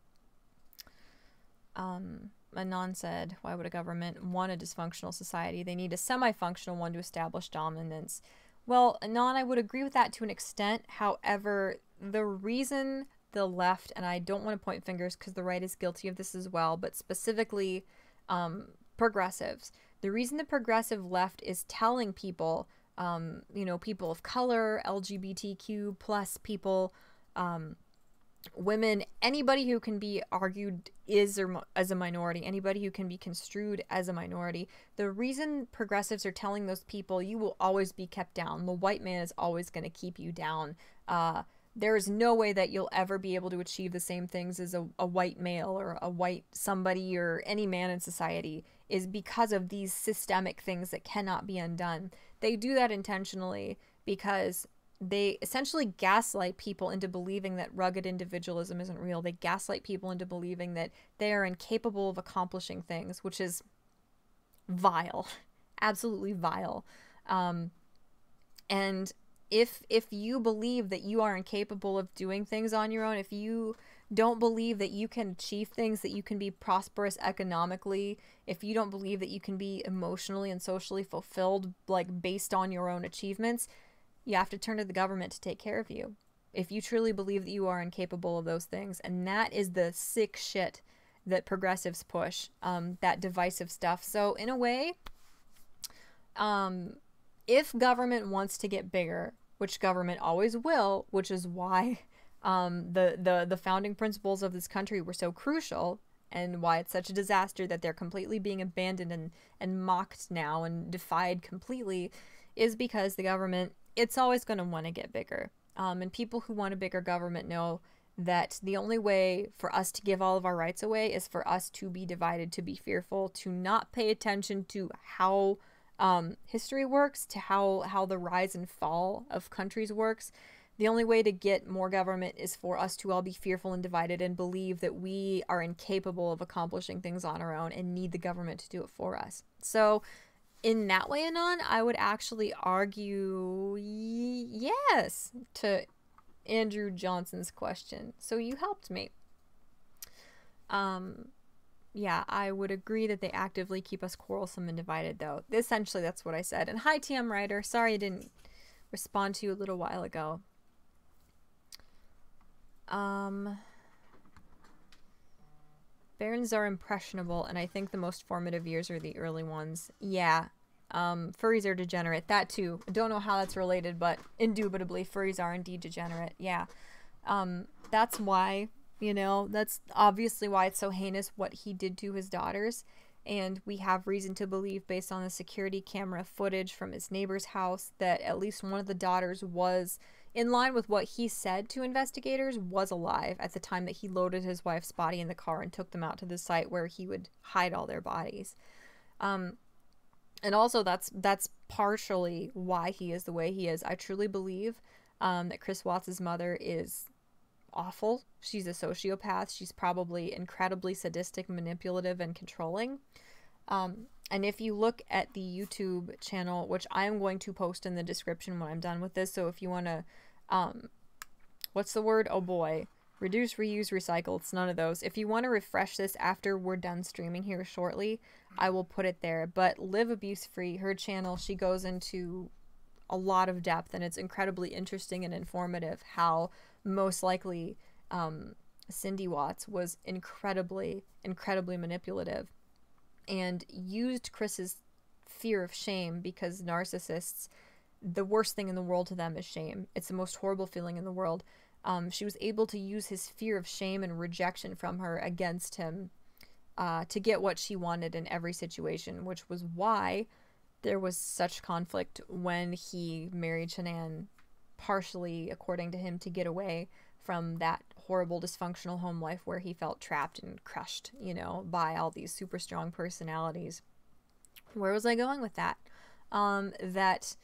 Anon said, why would a government want a dysfunctional society? They need a semi-functional one to establish dominance. Well, Anon, I would agree with that to an extent. However, the reason the left, and I don't want to point fingers because the right is guilty of this as well, but specifically progressives, the reason the progressive left is telling people, you know, people of color, LGBTQ plus people, women, anybody who can be argued as a minority, anybody who can be construed as a minority, the reason progressives are telling those people, you will always be kept down. The white man is always going to keep you down. There is no way that you'll ever be able to achieve the same things as a white male or a white somebody or any man in society, is because of these systemic things that cannot be undone. They do that intentionally because they essentially gaslight people into believing that rugged individualism isn't real. They gaslight people into believing that they are incapable of accomplishing things, which is vile, absolutely vile. And if you believe that you are incapable of doing things on your own, if you don't believe that you can achieve things, that you can be prosperous economically, if you don't believe that you can be emotionally and socially fulfilled, like based on your own achievements, you have to turn to the government to take care of you. If you truly believe that you are incapable of those things. And that is the sick shit that progressives push, that divisive stuff. So in a way, if government wants to get bigger, which government always will, which is why the founding principles of this country were so crucial, and why it's such a disaster that they're completely being abandoned and mocked now and defied completely is because the government, it's always going to want to get bigger. And people who want a bigger government know that the only way for us to give all of our rights away is for us to be divided, to be fearful, to not pay attention to how history works, to how the rise and fall of countries works. The only way to get more government is for us to all be fearful and divided and believe that we are incapable of accomplishing things on our own and need the government to do it for us. So in that way, Anon, I would actually argue yes to Andrew Johnson's question. So you helped me. Yeah, I would agree that they actively keep us quarrelsome and divided, though. Essentially, that's what I said. And hi, TM Writer. Sorry I didn't respond to you a little while ago. Barons are impressionable, and I think the most formative years are the early ones. Yeah. Furries are degenerate. That too. I don't know how that's related, but indubitably furries are indeed degenerate. Yeah. That's why, you know, that's obviously why it's so heinous what he did to his daughters. And we have reason to believe, based on the security camera footage from his neighbor's house, that at least one of the daughters was, in line with what he said to investigators, was alive at the time that he loaded his wife's body in the car and took them out to the site where he would hide all their bodies. And also that's partially why he is the way he is. I truly believe that Chris Watts' mother is awful. She's a sociopath. She's probably incredibly sadistic, manipulative, and controlling. And if you look at the YouTube channel, which I am going to post in the description when I'm done with this, so if you want to, what's the word? Oh boy. Reduce, reuse, recycle. It's none of those. If you want to refresh this after we're done streaming here shortly, I will put it there. But Live Abuse Free, her channel, she goes into a lot of depth, and it's incredibly interesting and informative how most likely Cindy Watts was incredibly, incredibly manipulative and used Chris's fear of shame, because narcissists, the worst thing in the world to them is shame. It's the most horrible feeling in the world. She was able to use his fear of shame and rejection from her against him to get what she wanted in every situation, which was why there was such conflict when he married Shanann, partially, according to him, to get away from that horrible dysfunctional home life where he felt trapped and crushed, you know, by all these super strong personalities. Where was I going with that? That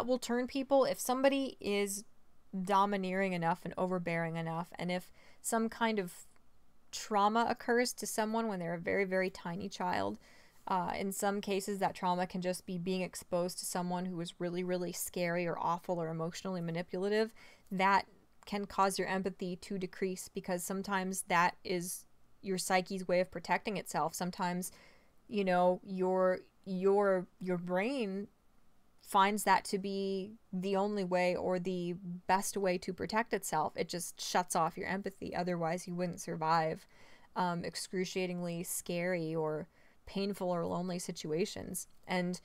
will turn people, if somebody is domineering enough and overbearing enough, and if some kind of trauma occurs to someone when they're a very, very tiny child, in some cases that trauma can just be being exposed to someone who is really, really scary or awful or emotionally manipulative. That can cause your empathy to decrease, because sometimes that is your psyche's way of protecting itself. Sometimes, you know, your brain finds that to be the only way or the best way to protect itself. It just shuts off your empathy. Otherwise, you wouldn't survive excruciatingly scary or painful or lonely situations. And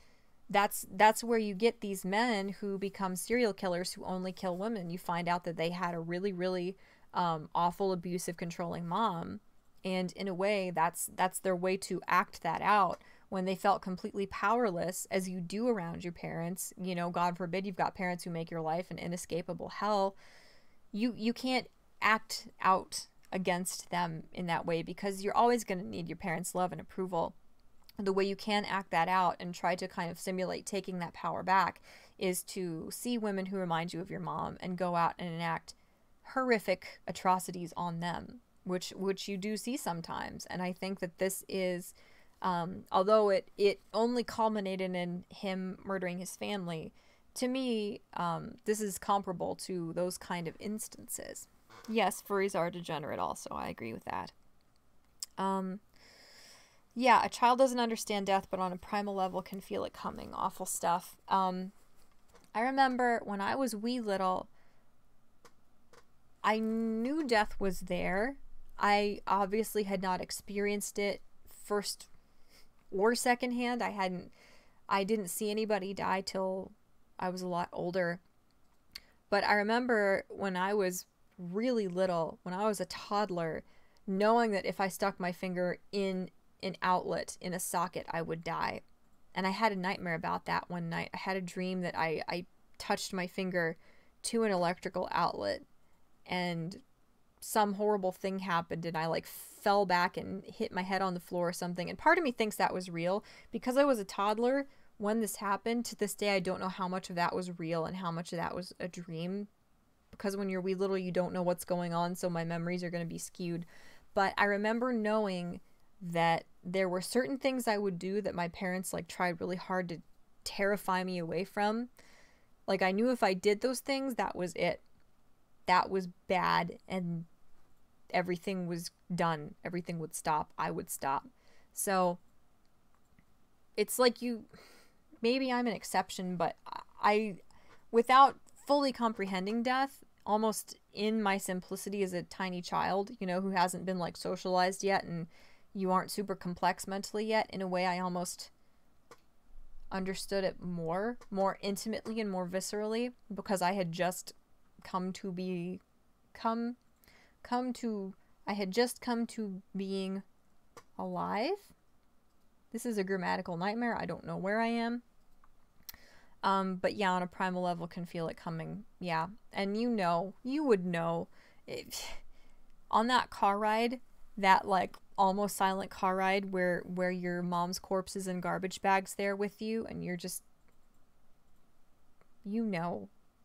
that's where you get these men who become serial killers who only kill women. You find out that they had a really, really awful, abusive, controlling mom. And in a way, that's their way to act that out when they felt completely powerless, as you do around your parents. You know, God forbid you've got parents who make your life an inescapable hell. You can't act out against them in that way, because you're always going to need your parents' love and approval. The way you can act that out and try to kind of simulate taking that power back is to see women who remind you of your mom and go out and enact horrific atrocities on them, which you do see sometimes. And I think that this is, although it only culminated in him murdering his family, to me, this is comparable to those kind of instances. Yes, furries are degenerate also. I agree with that. Yeah, a child doesn't understand death, but on a primal level can feel it coming. Awful stuff. I remember when I was wee little, I knew death was there. I obviously had not experienced it first or secondhand. I didn't see anybody die till I was a lot older. But I remember when I was really little, when I was a toddler, knowing that if I stuck my finger in an outlet, in a socket, I would die. And I had a nightmare about that one night. I had a dream that I touched my finger to an electrical outlet and some horrible thing happened and I like fell back and hit my head on the floor or something. And part of me thinks that was real because I was a toddler when this happened. To this day, I don't know how much of that was real and how much of that was a dream, because when you're wee little, you don't know what's going on, so my memories are going to be skewed. But I remember knowing that there were certain things I would do that my parents like tried really hard to terrify me away from. Like, I knew if I did those things, that was it. That was bad, and everything was done. Everything would stop. I would stop. So it's like maybe I'm an exception, but I, without fully comprehending death, almost in my simplicity as a tiny child, you know, who hasn't been like socialized yet, and you aren't super complex mentally yet, in a way I almost understood it more intimately and more viscerally, because I had just come to being alive. This is a grammatical nightmare. I don't know where I am. But yeah, on a primal level can feel it coming. Yeah. And you would know on that car ride, that like almost silent car ride where your mom's corpse is in garbage bags there with you, and you're just,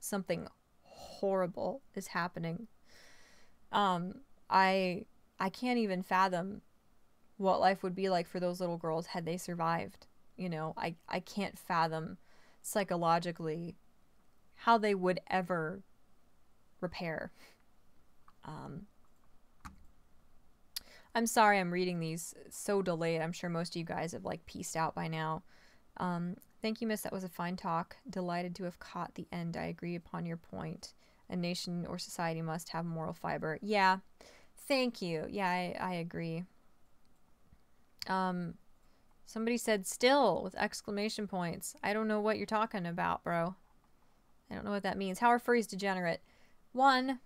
something horrible is happening. I can't even fathom what life would be like for those little girls had they survived. I can't fathom psychologically how they would ever repair. I'm sorry I'm reading these so delayed. I'm sure most of you guys have like pieced out by now. Thank you, miss. That was a fine talk. Delighted to have caught the end. I agree upon your point. A nation or society must have moral fiber. Yeah. Thank you. Yeah, I agree. Somebody said still with exclamation points. I don't know what you're talking about, bro. I don't know what that means. How are furries degenerate? One,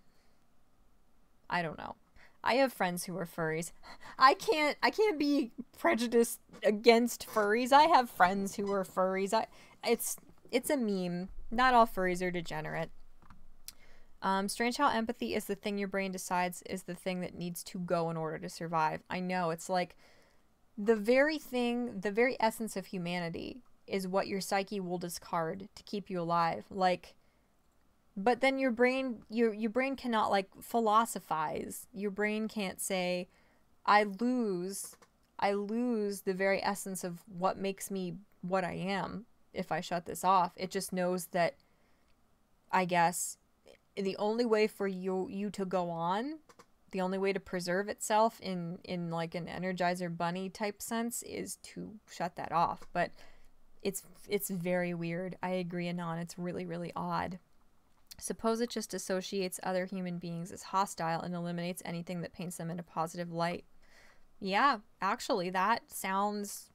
I don't know. I have friends who are furries. I can't be prejudiced against furries. I have friends who are furries. It's a meme. Not all furries are degenerate. Strange how empathy is the thing your brain decides is the thing that needs to go in order to survive. I know, it's like the very essence of humanity is what your psyche will discard to keep you alive. Like, but then your brain cannot like philosophize. Your brain can't say, I lose the very essence of what makes me what I am if I shut this off. It just knows that, I guess, the only way for you to go on, the only way to preserve itself in like an Energizer Bunny type sense, is to shut that off. But it's very weird. I agree, Anon. It's really, really odd. Suppose it just associates other human beings as hostile and eliminates anything that paints them in a positive light. Yeah, actually, that sounds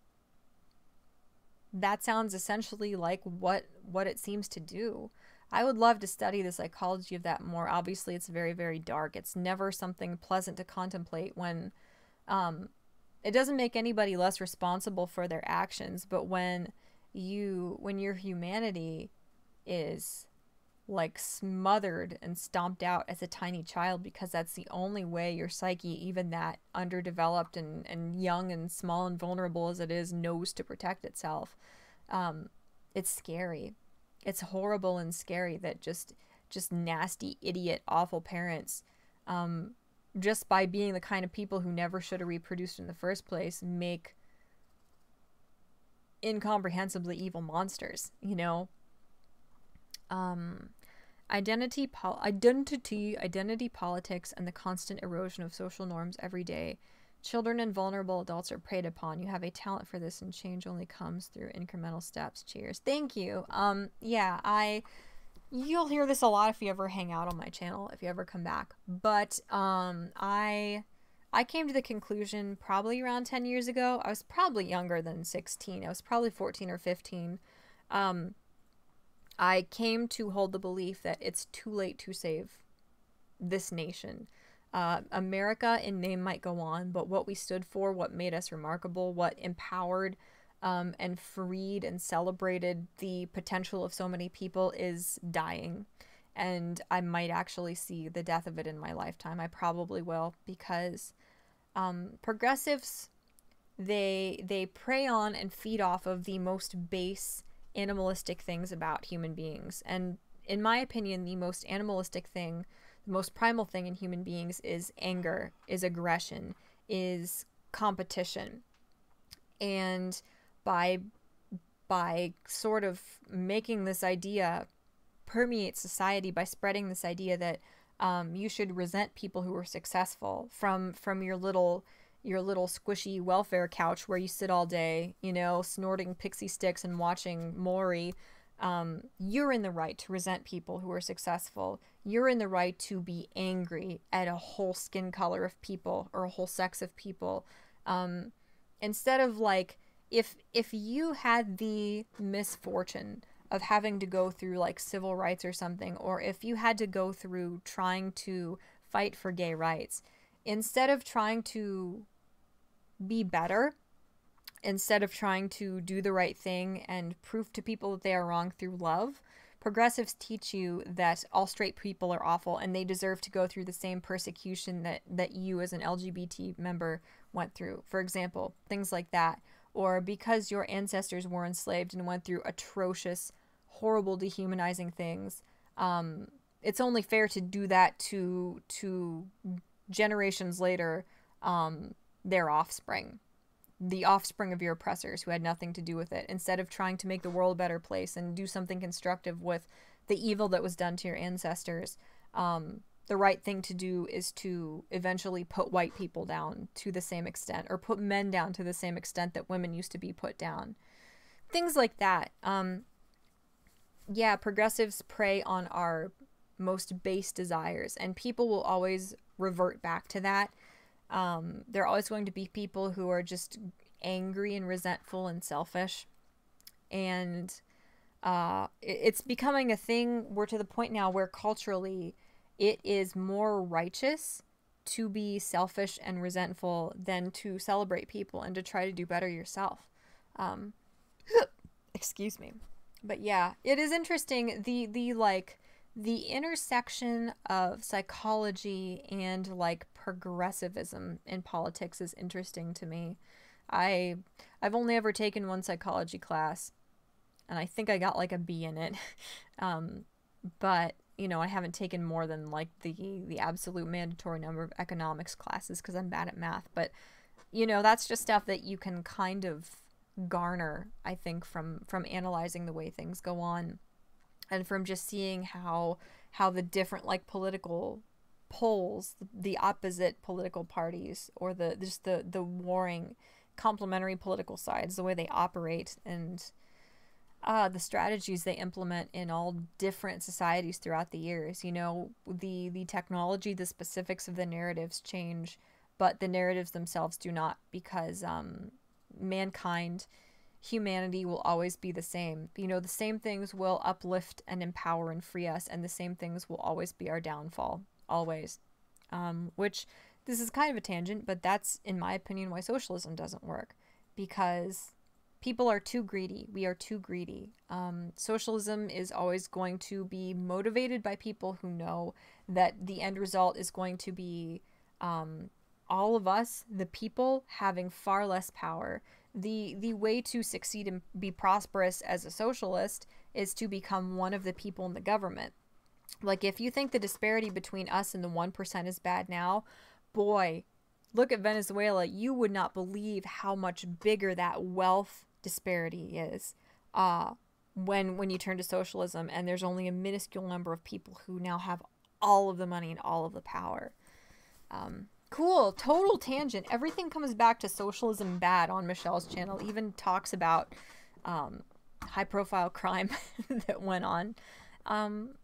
essentially like what it seems to do. I would love to study the psychology of that more. Obviously, it's very, very dark. It's never something pleasant to contemplate when it doesn't make anybody less responsible for their actions, but when your humanity is like smothered and stomped out as a tiny child, because that's the only way your psyche, even that underdeveloped and young and small and vulnerable as it is, knows to protect itself. It's scary. It's horrible and scary that just nasty, idiot, awful parents, just by being the kind of people who never should have reproduced in the first place, make incomprehensibly evil monsters, Identity politics and the constant erosion of social norms every day. Children and vulnerable adults are preyed upon. You have a talent for this, and change only comes through incremental steps. Cheers. Thank you. Yeah, you'll hear this a lot if you ever hang out on my channel, if you ever come back. But I came to the conclusion probably around 10 years ago. I was probably younger than 16. I was probably 14 or 15. I came to hold the belief that it's too late to save this nation. America in name might go on, but what we stood for, what made us remarkable, what empowered and freed and celebrated the potential of so many people is dying. And I might actually see the death of it in my lifetime. I probably will, because progressives, they prey on and feed off of the most base animalistic things about human beings. And in my opinion, the most animalistic thing, the most primal thing in human beings is anger, is aggression, is competition. And by sort of making this idea permeate society, by spreading this idea that you should resent people who are successful from your little squishy welfare couch where you sit all day, you know, snorting pixie sticks and watching Maury. You're in the right to resent people who are successful. You're in the right to be angry at a whole skin color of people or a whole sex of people. Instead of like, if you had the misfortune of having to go through like civil rights or something, or if you had to go through trying to fight for gay rights, instead of trying to be better, instead of trying to do the right thing and prove to people that they are wrong through love, progressives teach you that all straight people are awful and they deserve to go through the same persecution that you as an LGBT member went through. For example, things like that. Or because your ancestors were enslaved and went through atrocious, horrible, dehumanizing things, it's only fair to do that to generations later, their offspring, the offspring of your oppressors who had nothing to do with it, instead of trying to make the world a better place and do something constructive with the evil that was done to your ancestors. The right thing to do is to eventually put white people down to the same extent, or put men down to the same extent that women used to be put down. Things like that. Yeah, progressives prey on our most base desires, and people will always revert back to that. There are always going to be people who are just angry and resentful and selfish. And it's becoming a thing. We're to the point now where culturally it is more righteous to be selfish and resentful than to celebrate people and to try to do better yourself. Excuse me. But yeah, it is interesting. The intersection of psychology and like progressivism in politics is interesting to me. I've only ever taken one psychology class, and I think I got like a B in it. But you know, I haven't taken more than like the absolute mandatory number of economics classes because I'm bad at math. But you know, that's just stuff that you can kind of garner, I think, from analyzing the way things go on, and from just seeing how the different like political poles, the opposite political parties, or the warring complementary political sides, the way they operate, and the strategies they implement in all different societies throughout the years. You know, the technology, the specifics of the narratives change, but the narratives themselves do not, because mankind, humanity will always be the same. You know, the same things will uplift and empower and free us, and the same things will always be our downfall. Always. Which, this is kind of a tangent, but that's, in my opinion, why socialism doesn't work. Because people are too greedy. We are too greedy. Socialism is always going to be motivated by people who know that the end result is going to be all of us, the people, having far less power. The way to succeed and be prosperous as a socialist is to become one of the people in the government. Like, if you think the disparity between us and the 1% is bad now, boy, look at Venezuela. You would not believe how much bigger that wealth disparity is when you turn to socialism, and there's only a minuscule number of people who now have all of the money and all of the power. Cool, total tangent. Everything comes back to socialism bad on Michelle's channel. Even talks about high-profile crime that went on.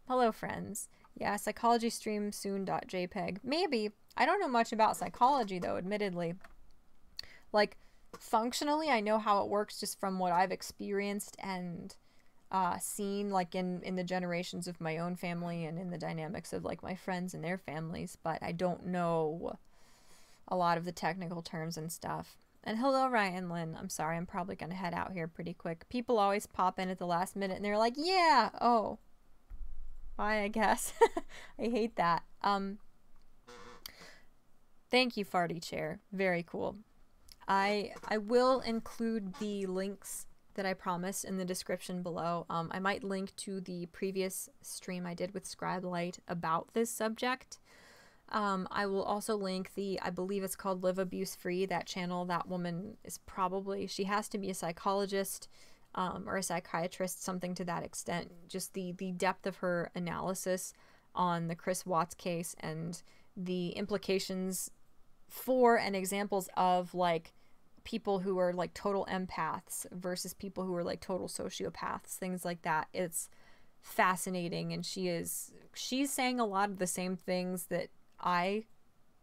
Hello, friends. Yeah, psychology stream soon.jpg. Maybe. I don't know much about psychology, though, admittedly. Like, functionally, I know how it works just from what I've experienced and seen like in the generations of my own family and in the dynamics of like my friends and their families, but I don't know a lot of the technical terms and stuff. And hello, Ryan Lynn. I'm sorry, I'm probably gonna head out here pretty quick. People always pop in at the last minute and they're like, yeah, oh, bye, I guess. I hate that. Thank you, Farty Chair. Very cool. I will include the links that I promised in the description below. I might link to the previous stream I did with Scribelight about this subject. I will also link I believe it's called Live Abuse Free, that channel. That woman is probably, she has to be a psychologist or a psychiatrist, something to that extent. Just the depth of her analysis on the Chris Watts case and the implications for and examples of like people who are like total empaths versus people who are like total sociopaths, things like that. It's fascinating, and she's saying a lot of the same things that I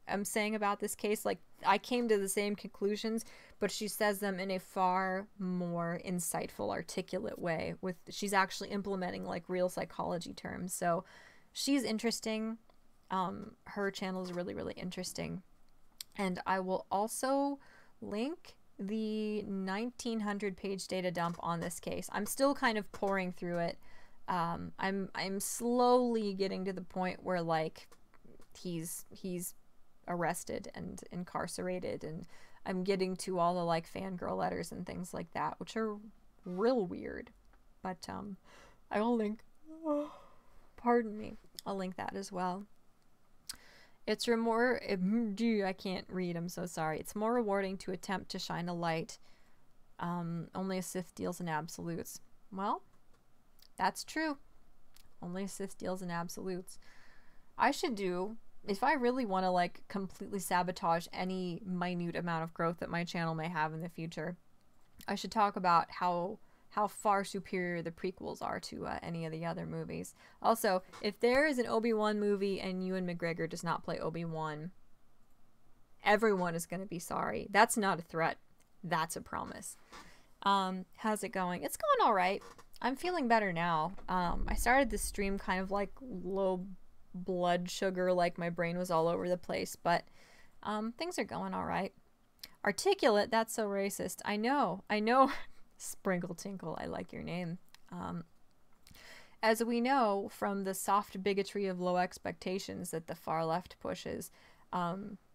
am saying about this case. Like, I came to the same conclusions, but she says them in a far more insightful, articulate way. She's actually implementing like real psychology terms. So she's interesting. Her channel is really, really interesting. And I will also link the 1900 page data dump on this case. I'm still kind of pouring through it. I'm slowly getting to the point where like he's arrested and incarcerated, and I'm getting to all the like fangirl letters and things like that, which are real weird. But I will link, pardon me, I'll link that as well. It's more, I can't read, I'm so sorry. It's more rewarding to attempt to shine a light. Only a Sith deals in absolutes. Well, that's true. Only a Sith deals in absolutes. I should do, if I really want to like completely sabotage any minute amount of growth that my channel may have in the future, I should talk about how far superior the prequels are to any of the other movies. Also, if there is an Obi-Wan movie and Ewan McGregor does not play Obi-Wan, everyone is going to be sorry. That's not a threat. That's a promise. How's it going? It's going all right. I'm feeling better now. I started this stream kind of like low blood sugar, like my brain was all over the place, but things are going all right. Articulate, that's so racist. I know. Sprinkle Tinkle, I like your name. As we know from the soft bigotry of low expectations that the far left pushes,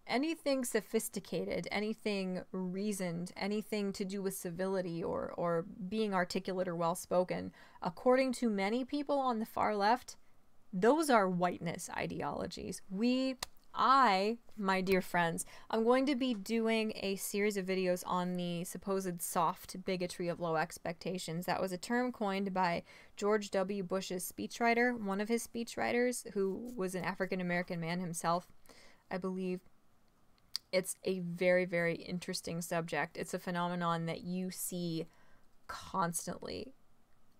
anything sophisticated, anything reasoned, anything to do with civility or being articulate or well-spoken, according to many people on the far left, those are whiteness ideologies. My dear friends, I'm going to be doing a series of videos on the supposed soft bigotry of low expectations. That was a term coined by George W. Bush's speechwriter, one of his speechwriters, who was an African-American man himself, I believe. It's a very, very interesting subject. It's a phenomenon that you see constantly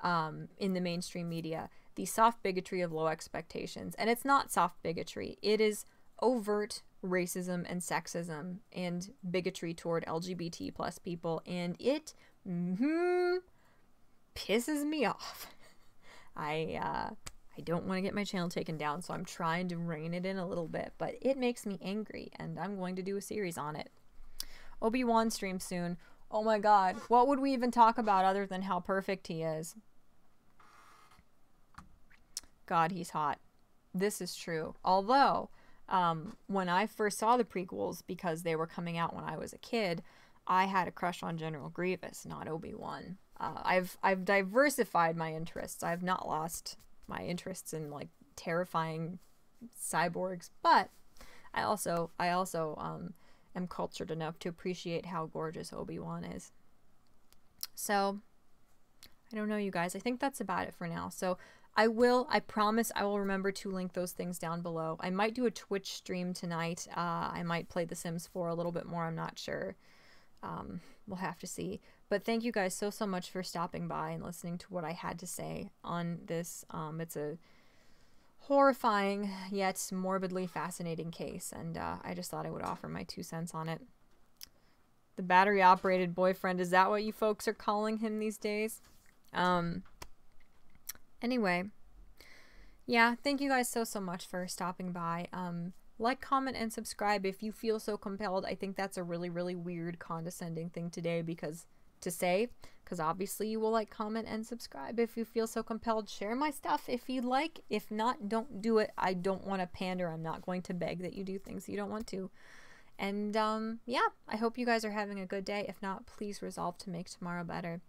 in the mainstream media. The soft bigotry of low expectations. And it's not soft bigotry. It is overt racism and sexism and bigotry toward LGBT plus people, and it pisses me off. I don't want to get my channel taken down, so I'm trying to rein it in a little bit, but it makes me angry, and I'm going to do a series on it. Obi-Wan stream soon. Oh my god, what would we even talk about other than how perfect he is? God, he's hot. This is true. Although, when I first saw the prequels, because they were coming out when I was a kid, I had a crush on General Grievous, not Obi-Wan. I've diversified my interests. I've not lost my interests in like terrifying cyborgs, but I also am cultured enough to appreciate how gorgeous Obi-Wan is. So I don't know, you guys. I think that's about it for now. So I promise I will remember to link those things down below. I might do a Twitch stream tonight. I might play The Sims 4 a little bit more. I'm not sure. We'll have to see. But thank you guys so much for stopping by and listening to what I had to say on this. It's a horrifying yet morbidly fascinating case, and I just thought I would offer my 2 cents on it. The battery-operated boyfriend, is that what you folks are calling him these days? Anyway, yeah, thank you guys so much for stopping by. Like, comment, and subscribe if you feel so compelled. I think that's a really, really weird, condescending thing to say, because obviously you will like, comment, and subscribe if you feel so compelled. Share my stuff if you'd like. If not, don't do it. I don't want to pander. I'm not going to beg that you do things you don't want to. And yeah, I hope you guys are having a good day. If not, please resolve to make tomorrow better.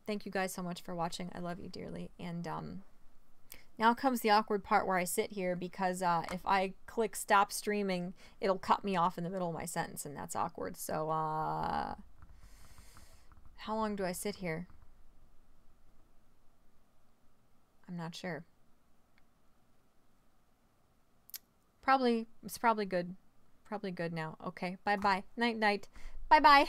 Thank you guys so much for watching. I love you dearly. And now comes the awkward part where I sit here, because if I click stop streaming, it'll cut me off in the middle of my sentence, and that's awkward. So, how long do I sit here? I'm not sure. It's probably good. Probably good now. Okay, bye-bye. Night-night. Bye-bye.